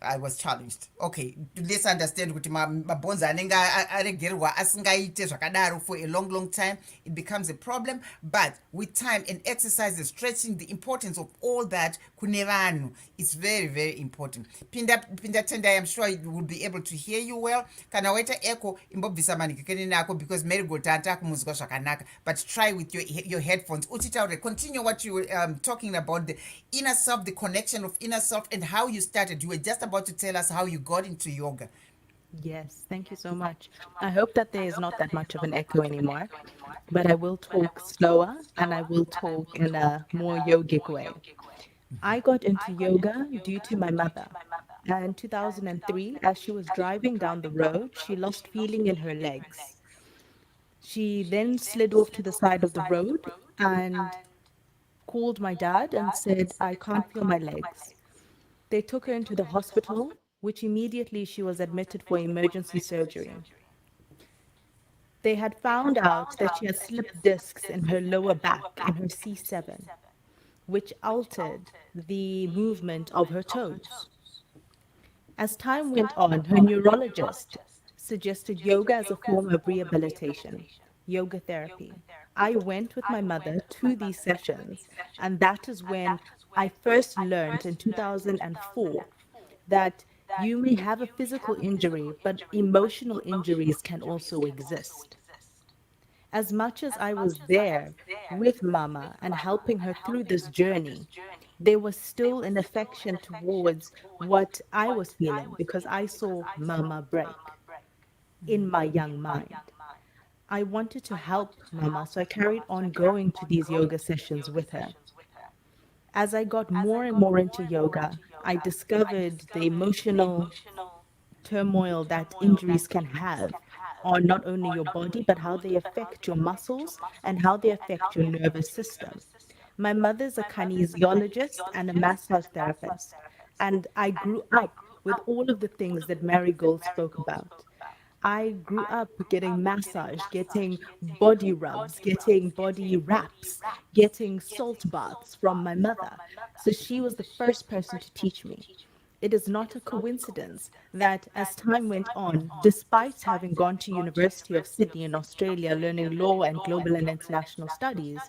I was challenged. Okay, let's understand kuti mabhonzi anenge aregerwa asingaite zvakadaro for a long time, it becomes a problem. But with time and exercises, stretching, the importance of all that kune vanhu, it's very, very important. Pinda Tendai, I'm sure you will be able to hear you well. Kana waita echo, imbobvisa manhikireni nako, because Marygold tanta kumuzwa zvakanaka. But try with your headphones. Uchitaure, continue what you were talking about, the inner self, the connection of inner self, and how you started. You were just about to tell us how you got into yoga. Yes, thank you so much. I hope that there is not that much of an echo anymore, but I will talk slower and I will talk in a more yogic way. I got into yoga due to my mother. In 2003, as she was driving down the road, she lost feeling in her legs. She then slid off to the side of the road and called my dad and said, "I can't feel my legs." They took her into the hospital, which immediately she was admitted for emergency surgery. They had found out that she had slipped discs in her lower back in her C7, which altered the movement of her toes. As time went on, her neurologist suggested yoga as a form of rehabilitation, yoga therapy. I went with my mother to these sessions, and that is when I first learned in 2004 that you may have a physical injury, but emotional injuries can also exist. As much as I was there with Mama and helping her through this journey, there was still an affection towards what I was feeling because I saw Mama break in my young mind. I wanted to help Mama, so I carried on going to these yoga sessions with her. As I got more and more into yoga, I discovered the emotional turmoil that injuries can have on not only your body, but how they affect your muscles and how they affect your nervous system. My mother's a kinesiologist and a massage therapist, and I grew up with all of the things that Marygold spoke about. I grew up getting massage, getting body rubs, getting body wraps, getting salt baths from my mother. So she was the first person to teach me. It is not a coincidence that as time went on, despite having gone to University of Sydney in Australia learning law and global and international studies,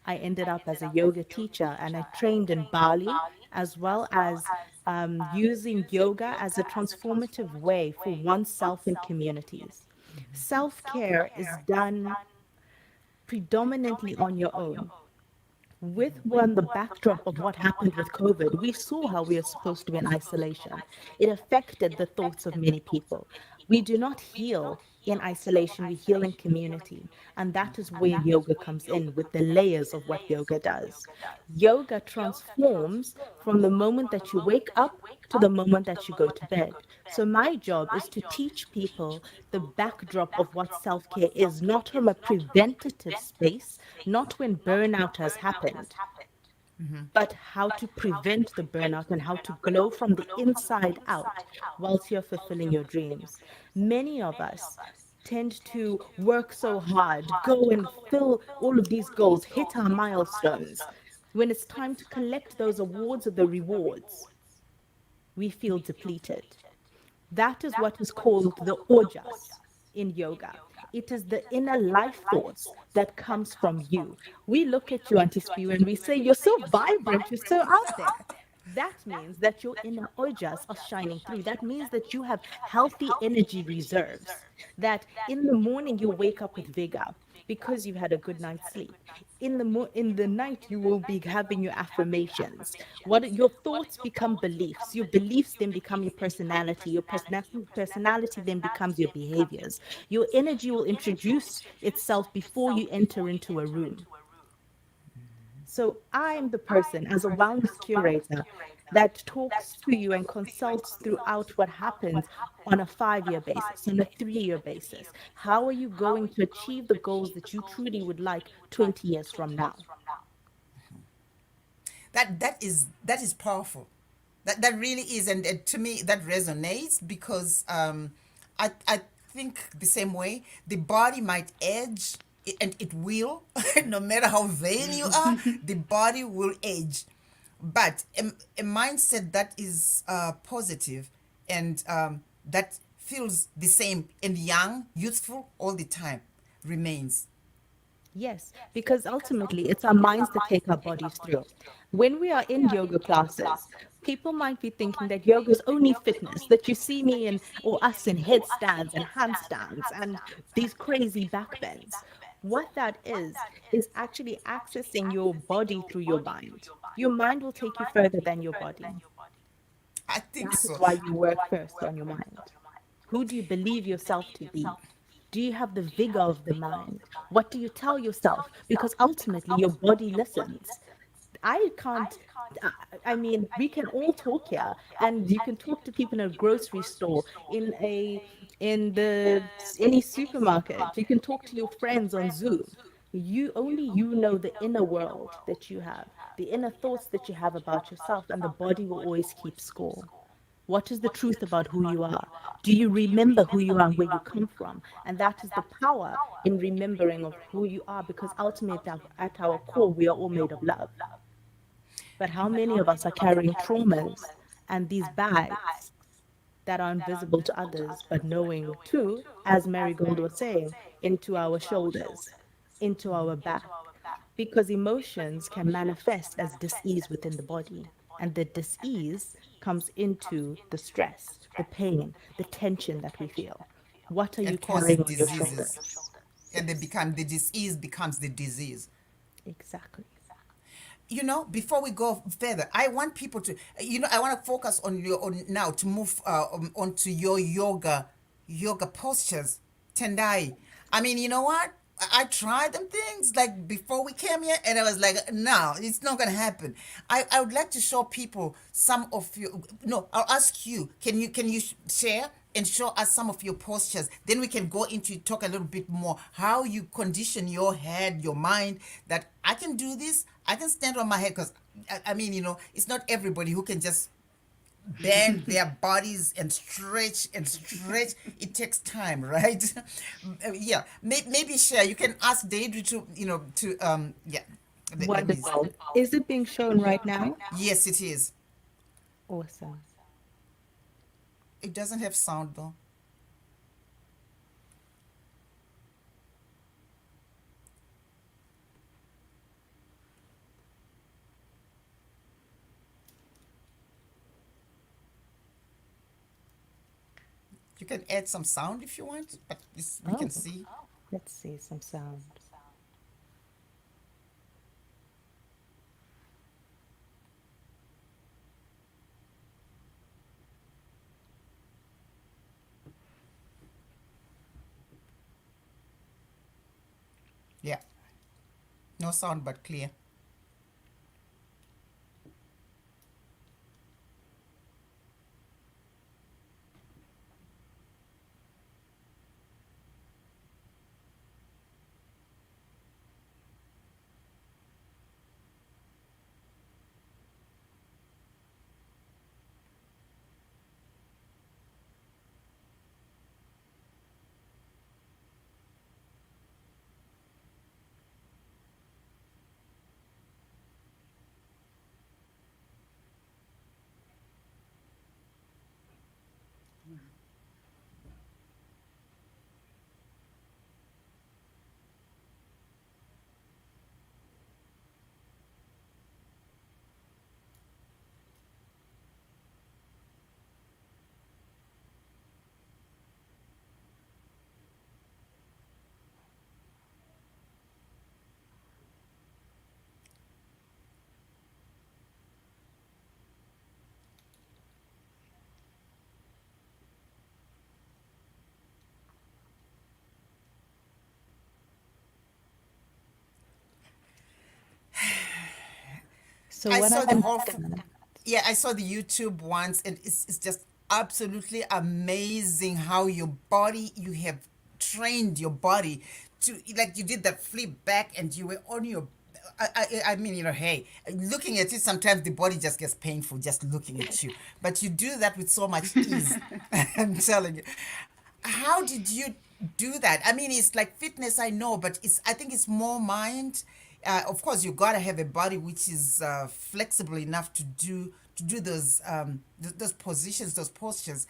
I ended up as a yoga teacher and I trained in Bali as well as using yoga as a transformative way for oneself and communities. Self care is done predominantly on your own with one the backdrop of what happened with COVID, we saw how we are supposed to be in isolation. It affected the thoughts of many people. We do not heal in isolation, we heal in community. And that is where yoga comes in with the layers of what yoga does. Yoga transforms from the moment that you wake up to the moment that you go to bed. So, my job is to teach people the backdrop of what self care is, not from a preventative space, not when burnout has happened, but how to prevent the burnout and how to glow from the inside out whilst you're fulfilling your dreams. Many of us tend to work so hard, go and fill all of these goals, hit our milestones. When it's time to collect those awards or the rewards, we feel depleted. That is what is called the ojas in yoga. It is the inner life force that comes from you. We look at you, Auntie Spew, and we say, you're so vibrant, you're so out there. That means that your inner ojas are shining through. That means that you have healthy energy reserves. That in the morning you wake up with vigor because you've had a good night's sleep. In the night you will be having your affirmations. What your thoughts become beliefs. Your beliefs then become your personality. Your personality then becomes your behaviors. Your energy will introduce itself before you enter into a room. So I'm the person as a wellness curator that talks to you and consults throughout what happens on a 5 year basis, on a 3 year basis. How are you going to achieve the goals that you truly would like 20 years from now? That is powerful. That really is, and to me that resonates because I think the same way. The body might age, and it will, no matter how vain you are, the body will age. But a mindset that is positive and that feels the same and young, youthful all the time remains. Yes, because ultimately it's our minds that take our bodies through. When we are in yoga classes, people might be thinking that yoga is only fitness, that you see me in or us in headstands and handstands and these crazy back bends. What that is actually accessing your body through your mind. Your mind will take you further than your body. I think That is so. why you work first on your mind. Who do you believe yourself to be? Do you have the vigor of the mind? What do you tell yourself? Because ultimately, your body listens. I can't, I I mean, we can all talk here, and you can talk to people in a grocery store, in any supermarket. You can talk to your friends on Zoom. You know the inner world that you have, the inner thoughts that you have about yourself, and the body will always keep score. What is the truth about who you are? Do you remember who you are and where you come from? And that is the power in remembering of who you are, because ultimately, at our core, we are all made of love. But how many of us are carrying traumas and these bags that are invisible to others, but knowing too, as Marygold was saying, into our shoulders, into our back? Because emotions can manifest as dis-ease within the body. And the dis-ease comes into the stress, the pain, the tension that we feel. What are you And causes carrying on your diseases. shoulders? And they Yes, become the disease becomes the disease. exactly. Before we go further, I want people to, I want to focus on your on now to move onto your yoga postures. Tendai. I mean, you know what? I tried them things like before we came here, and I was like, no, it's not gonna happen. I would like to show people some of your. No, I'll ask you. Can you share and show us some of your postures? Then we can go into talk a little bit more how you condition your head, your mind, that I can do this. I can stand on my head because I mean, it's not everybody who can just bend their bodies and stretch and stretch. It takes time, right? Yeah, maybe share. You can ask Deidre to, yeah. Let me. Wonderful. Is it being shown right now? Yes, it is. Awesome. It doesn't have sound though. You can add some sound if you want, but we Oh, can see. let's see some sound. Yeah, no sound but clear. So I what saw I've the whole. understand. Yeah, I saw the YouTube once, and it's just absolutely amazing how your body, you have trained your body to, like, you did that flip back and you were on your. I mean, hey, looking at it, sometimes the body just gets painful just looking at you. But you do that with so much ease. I'm telling you. How did you do that? I mean, it's like fitness, I know, but I think it's more mind. Of course, you gotta have a body which is flexible enough to do those positions, those postures.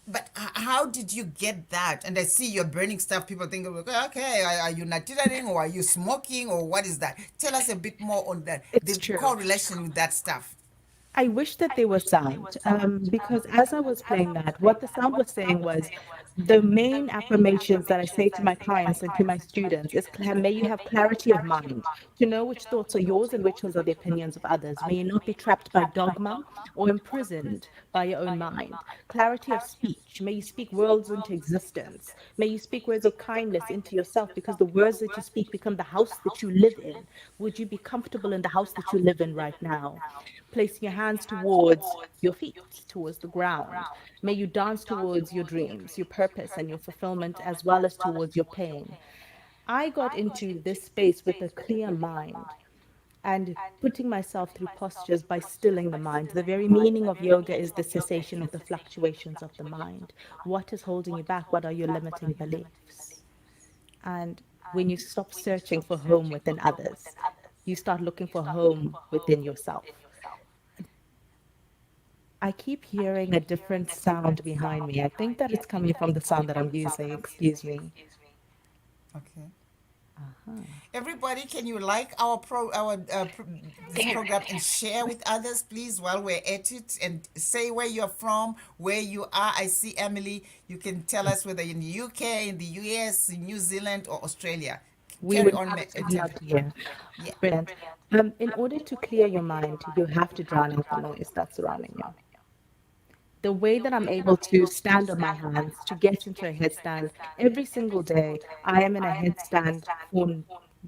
But how did you get that? And I see you're burning stuff. People think, okay, are you not teetering, or are you smoking, or what is that? Tell us a bit more on that, It's the true. correlation with that stuff. I wish that there was sound, because as I was playing that, what the sound was saying was the main affirmations that I say to my clients and to my students is, may you have clarity of mind to know which thoughts are yours and which ones are the opinions of others. May you not be trapped by dogma or imprisoned by your own mind. Clarity of speech. May you speak words into existence. May you speak words of kindness into yourself, because the words that you speak become the house that you live in. Would you be comfortable in the house that you live in right now? Placing your hands towards your feet, towards the ground. May you dance towards your dreams, your purpose, and your fulfillment, as well as towards your pain. I got into this space with a clear mind and putting myself through postures by stilling the mind. The very meaning of yoga is the cessation of the fluctuations of the mind. What is holding you back? What are your limiting beliefs? And when you stop searching for home within others, you start looking for home within yourself. I keep hearing a different sound behind me. I think that it's coming from the sound that I'm using. Excuse me. Okay. Uh-huh. Everybody, can you like this program and share with others, please, while we're at it, and say where you're from, where you are. I see Emily. You can tell us whether you're in the UK, in the US, in New Zealand, or Australia. We Carry would on, absolutely Tendai. love to hear. Yeah. Brilliant. In order to clear your mind, you have to drown out the noise that's surrounding you. The way that I'm able to stand on my hands, to get into a headstand every single day, I am in a headstand for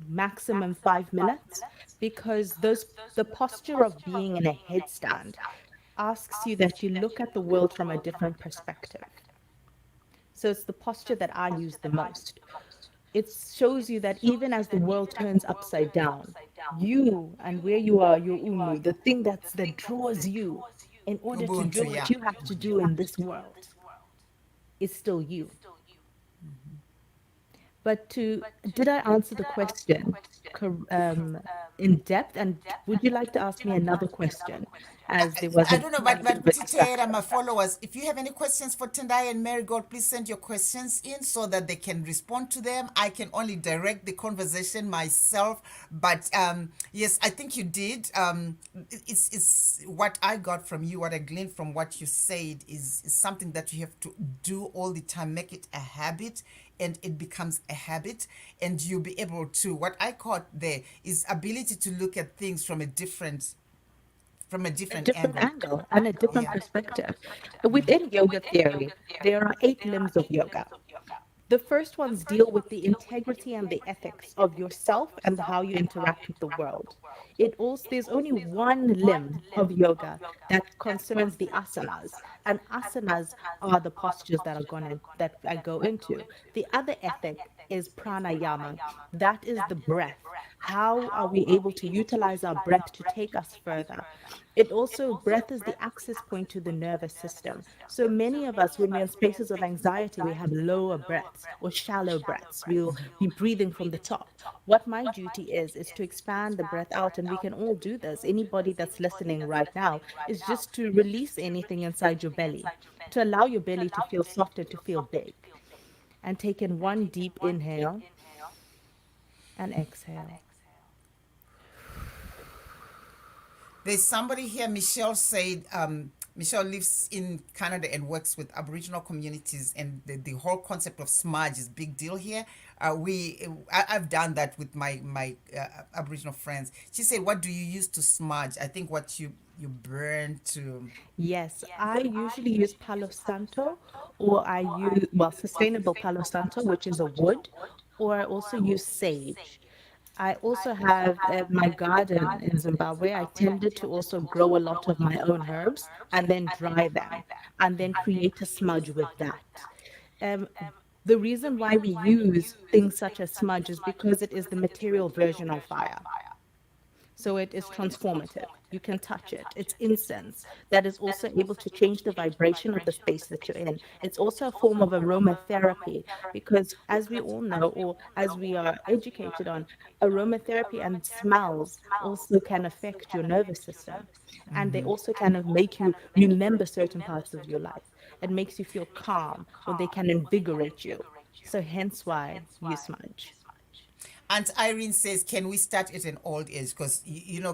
maximum 5 minutes, because the posture of being in a headstand asks you that you look at the world from a different perspective. So it's the posture that I use the most. It shows you that even as the world turns upside down, you and where you are, your umu, the thing that draws you in order to Ubuntu, do what yeah. you have to do in this world is still you. But did I answer the question in depth? And would you like to ask me another question, as there was I a don't know, tiny bit but of a Titera, distraction? my followers, if you have any questions for Tendai and Marygold, please send your questions in so that they can respond to them. I can only direct the conversation myself, but yes, I think you did. It's what I got from you, what I gleaned from what you said is something that you have to do all the time, make it a habit, and it becomes a habit, and you'll be able to, what I caught there is ability to look at things from a A different different angle. angle and a different Yeah. perspective. Within yoga theory, there are 8 limbs of yoga. The first ones deal with the integrity and the ethics of yourself and how you interact with the world. There's only one limb of yoga that concerns the asanas, and asanas are the postures that I go into. The other ethic is pranayama. That is the breath. How are we able to utilize our breath to take us further? Breath is the access point to the nervous system. So many of us, when we're in spaces of anxiety, we have lower breaths or shallow breaths. We'll be breathing from the top. What my duty is to expand the breath out, and we can all do this. Anybody that's listening right now is just to release anything inside your belly, to allow your belly to feel soft and to feel big. And take in one deep inhale and exhale. There's somebody here, Michelle said, Michelle lives in Canada and works with Aboriginal communities, and the whole concept of smudge is big deal here. I've done that with my Aboriginal friends. She said, "What do you use to smudge?" I think what you burn to. Yes, I usually use Palo Santo, or I use, well, sustainable Palo Santo, which is a wood, or I also use sage. I also have my garden in Zimbabwe. I tended to also grow a lot of my own herbs and then dry them and then create a smudge with that. Um, the reason why we use things such as smudge is because it is the material version of fire. So it is transformative. You can touch it. It's incense that is also able to change the vibration of the space that you're in. It's also a form of aromatherapy because, as we all know, or as we are educated on, aromatherapy and smells also can affect your nervous system. And they also kind of make you remember certain parts of your life. It makes you feel calm, or they can invigorate you. So, hence why you smudge. Aunt Irene says, "Can we start at an old age? Because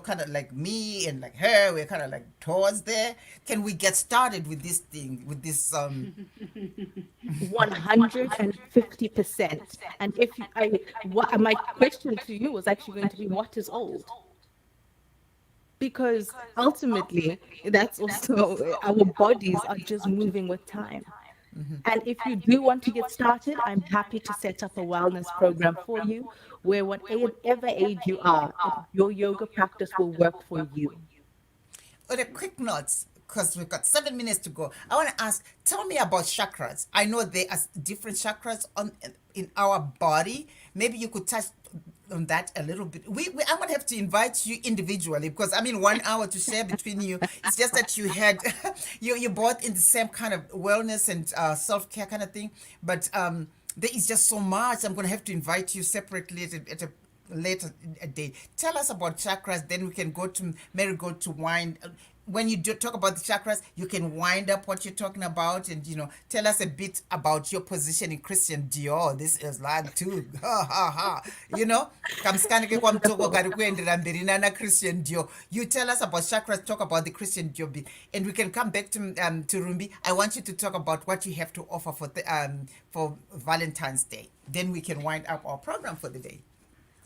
kind of like me and like her, we're kind of like towards there. Can we get started with this thing? With this 150%. And if you, I, what my question to you was actually going to be, what is old? Because ultimately, that's also our bodies are just moving with time. And if you do want to get started, I'm happy to set up a wellness program for you where, whatever age you are, your yoga practice will work for you. on a quick note, because we've got 7 minutes to go, I want to ask, tell me about chakras. I know there are different chakras in our body. Maybe you could touch on that a little bit. I'm going to have to invite you individually because I mean 1 hour to share between you. It's just that you had you're both in the same kind of wellness and self-care kind of thing, but there is just so much. I'm going to have to invite you separately at a later day. Tell us about chakras, then we can go to Marygold to wind. When you do talk about the chakras, you can wind up what you're talking about, and tell us a bit about your position in Christian Dior. This is like too, ha ha ha. Kamskanike kwa mtoko Wonderful. kari kuendera mberi nana Christian Dior. You tell us about chakras, talk about the Christian Dior bit, and we can come back to Rumbi. I want you to talk about what you have to offer for Valentine's Day. Then we can wind up our program for the day.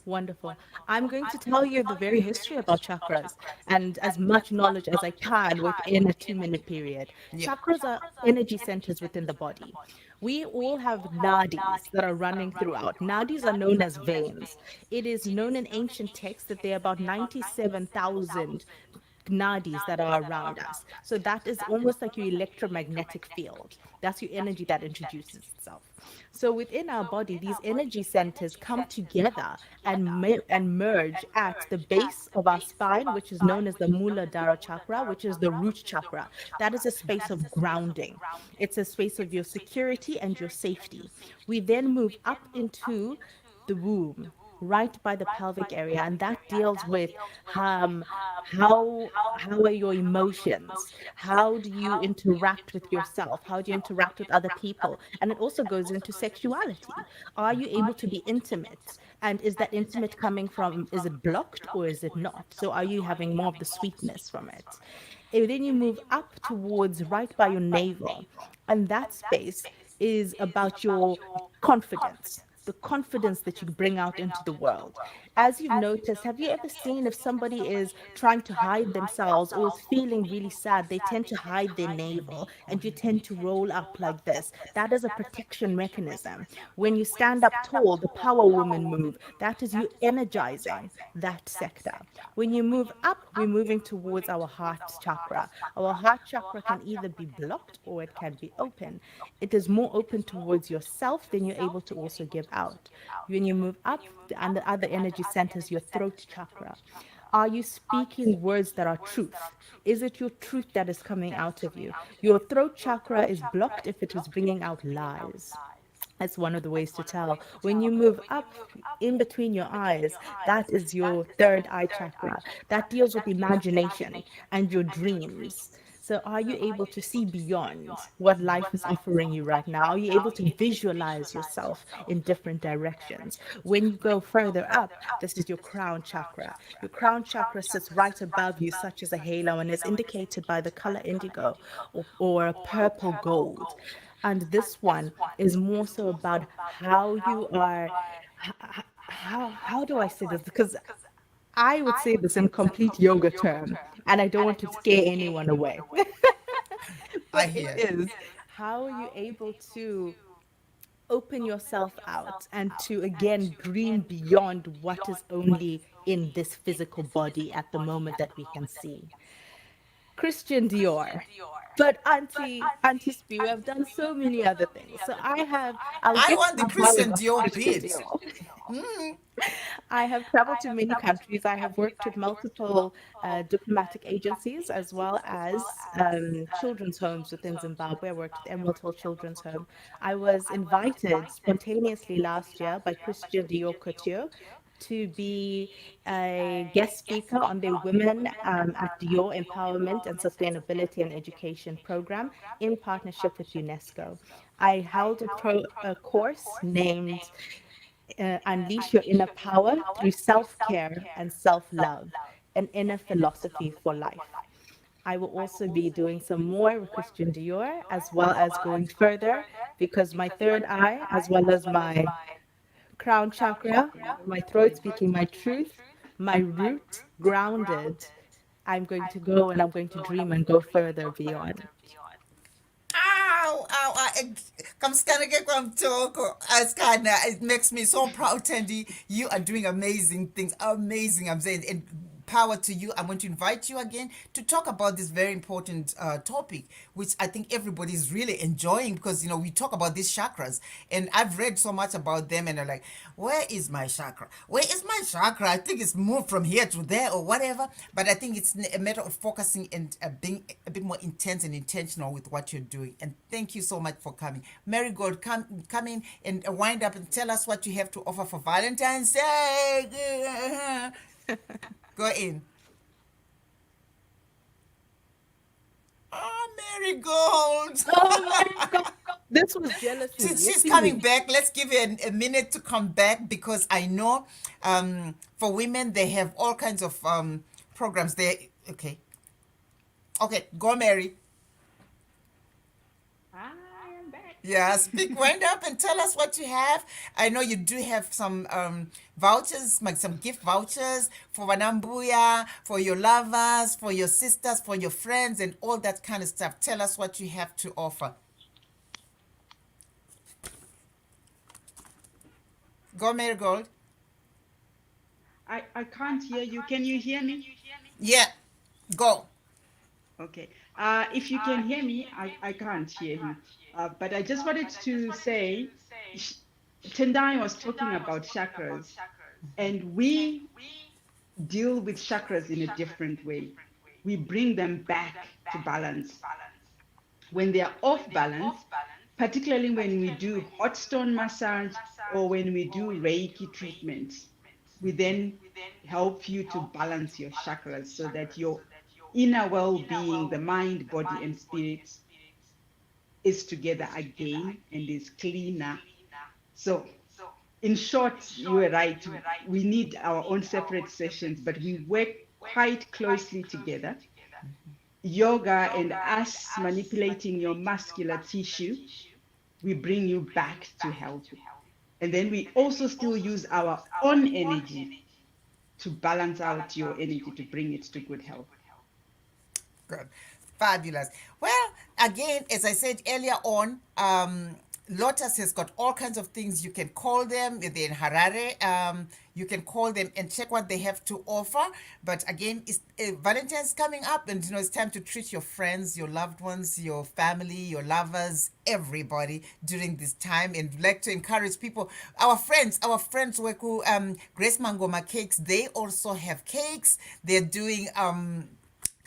Wonderful. I'm going to tell you the very history about chakras and as much knowledge as I can within a 2-minute period. Yeah. Chakras are energy centers within the body. We all have nadis that are running throughout. Nadis are known as veins. It is known in ancient texts that there are about 97,000 nadis that are around us. So that is almost like your electromagnetic field. That's your energy that introduces itself. So within our body, these energy centers come together and merge at the base of our spine, which is known as the Muladhara chakra, which is the root chakra. That is a space of grounding. It's a space of your security and your safety. We then move up into the womb, right by the pelvic area, and that deals with how are your emotions, how do you interact with yourself, how do you interact with other people, and it also goes into sexuality. Are you able to be intimate, and is that intimate coming from, is it blocked or is it not? So are you having more of the sweetness from it? And then you move up towards right by your navel, and that space is about your confidence, the confidence that you bring out into the world. As you've noticed, have you ever seen if somebody is trying to hide themselves or is feeling really sad, they tend to hide their navel and you tend to roll up like this? That is a protection mechanism. When you stand up tall, the power woman move, that is you energizing that sector. When you move up, we're moving towards our heart chakra. Our heart chakra can either be blocked or it can be open. It is more open towards yourself, then you're able to also give out. When you move up, and the other energy centers, your throat chakra. Are you speaking words that are truth? Is it your truth that is coming out of you? Your throat chakra is blocked if it is bringing out lies. That's one of the ways to tell. When you move up in between your eyes, that is your third eye chakra. That deals with imagination and your dreams. So, are you able to see beyond what life is offering you right now? Are you able to visualize yourself in different directions? When you go further up, this is your crown chakra. Your crown chakra sits right above you, such as a halo, and is indicated by the color indigo or a purple gold. And this one is more so about how you are. How do I say this? Because I would say this in complete yoga term, and I don't want to scare anyone away. I But it hear. is, how are you able to open yourself out and to again dream beyond what is only in this physical body at the moment that we can see? Christian Dior. But Auntie Spew, I've done so many other things. So I'll I get want to the how I Christian got to Dior Christian bit. Dior. I have traveled to many countries. I have worked with multiple diplomatic agencies as well as children's homes within Zimbabwe. I worked with Emerald Hill Children's Home. I was invited spontaneously last year by Christian Dior Couture to be a guest speaker on their Women at Dior Empowerment and Sustainability and Education program in partnership with UNESCO. I held a course named Unleash Your Inner Power Through Self Care and Self Love, an inner philosophy for life. I will also be doing some more with Christian Dior as well as going further because my third eye, as well as my crown chakra, my throat speaking my truth, my root grounded. I'm going to go and I'm going to dream and go further beyond. Ow, ow, kamsikaneke kwamtoko. Askana, it makes me so proud, Tandy. You are doing amazing things. Amazing, I'm saying. And power to you. I'm going to invite you again to talk about this very important topic, which I think everybody is really enjoying because, we talk about these chakras. And I've read so much about them and I'm like, where is my chakra? Where is my chakra? I think it's moved from here to there or whatever. But I think it's a matter of focusing and being a bit more intense and intentional with what you're doing. And thank you so much for coming. Marygold, come in and wind up and tell us what you have to offer for Valentine's Day. Go in. Oh, Marygold. Oh my God. This was jealousy. Since You she's see, coming back, let's give her a minute to come back because I know for women they have all kinds of programs there. Okay. Okay, go Mary. I am back. Yeah, speak, wind up and tell us what you have. I know you do have some vouchers, like some gift vouchers for Wanambuya, for your lovers, for your sisters, for your friends, and all that kind of stuff. Tell us what you have to offer. Go Marigold. I can't hear you. Can you hear me? Yeah, Go. Okay. If you can hear me, I can't hear him. But I just wanted to say, sh- Tendai was talking about chakras, and we deal with chakras in a different way. We bring them back to balance. When they are off balance, particularly when we do hot stone massage or when we do Reiki treatment, we then help you to balance your chakras so that your inner well being, the mind, body, and spirit, is together again and is cleaner. So, in short, you were right. We need our own separate sessions, but we work quite closely together. Yoga and us manipulating your muscular tissue, we bring you back to health. And then we also still use our own energy to balance out your energy to bring it to good health. Good. Fabulous. Well, again, as I said earlier on, Lotus has got all kinds of things. You can call them. They're in Harare. You can call them and check what they have to offer. But again, it's Valentine's coming up, and it's time to treat your friends, your loved ones, your family, your lovers, everybody during this time. And we'd like to encourage people. Our friends work who Grace Mangoma Cakes. They also have cakes. They're doing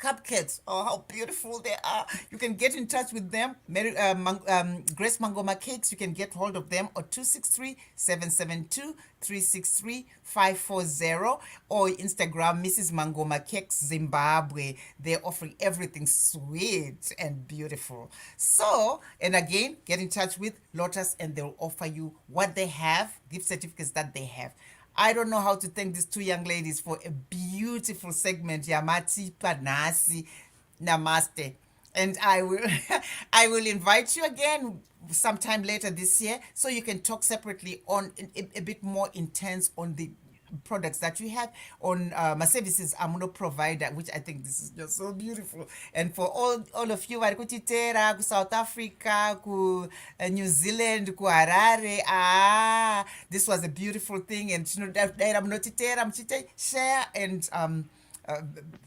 cupcakes. Oh, how beautiful they are. You can get in touch with them. Grace Mangoma Cakes, you can get hold of them on 263-772-363-540 or Instagram, Mrs. Mangoma Cakes Zimbabwe. They're offering everything sweet and beautiful. So, and again, get in touch with Lotus and they'll offer you what they have, gift certificates that they have. I don't know how to thank these two young ladies for a beautiful segment. Yamati Panasi Namaste. And I will I will invite you again sometime later this year so you can talk separately on a bit more intense on the products that you have on my services I'm going to provide that, which I think this is just so beautiful. And for all of you vari kutiteera ku South Africa, ku New Zealand, ku Harare, this was a beautiful thing. And tinodaira munotiteera muchite share and uh,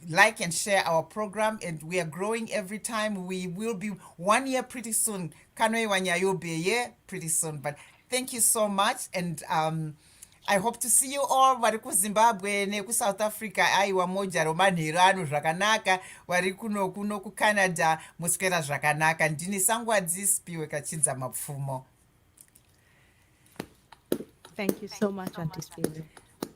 like and share our program, and we are growing every time. We will be 1 year pretty soon. Kanoi Wanya, you'll be a year pretty soon. But thank you so much, and I hope to see you all vari kuZimbabwe neku-South Africa. Aiwa moja romanhero ano zvakanaka, vari kuno kuCanada muswera zvakanaka. Ndini Sangwadzi Spiwe Kachinza Mapfumo. Thank you so much, Auntie Spirit.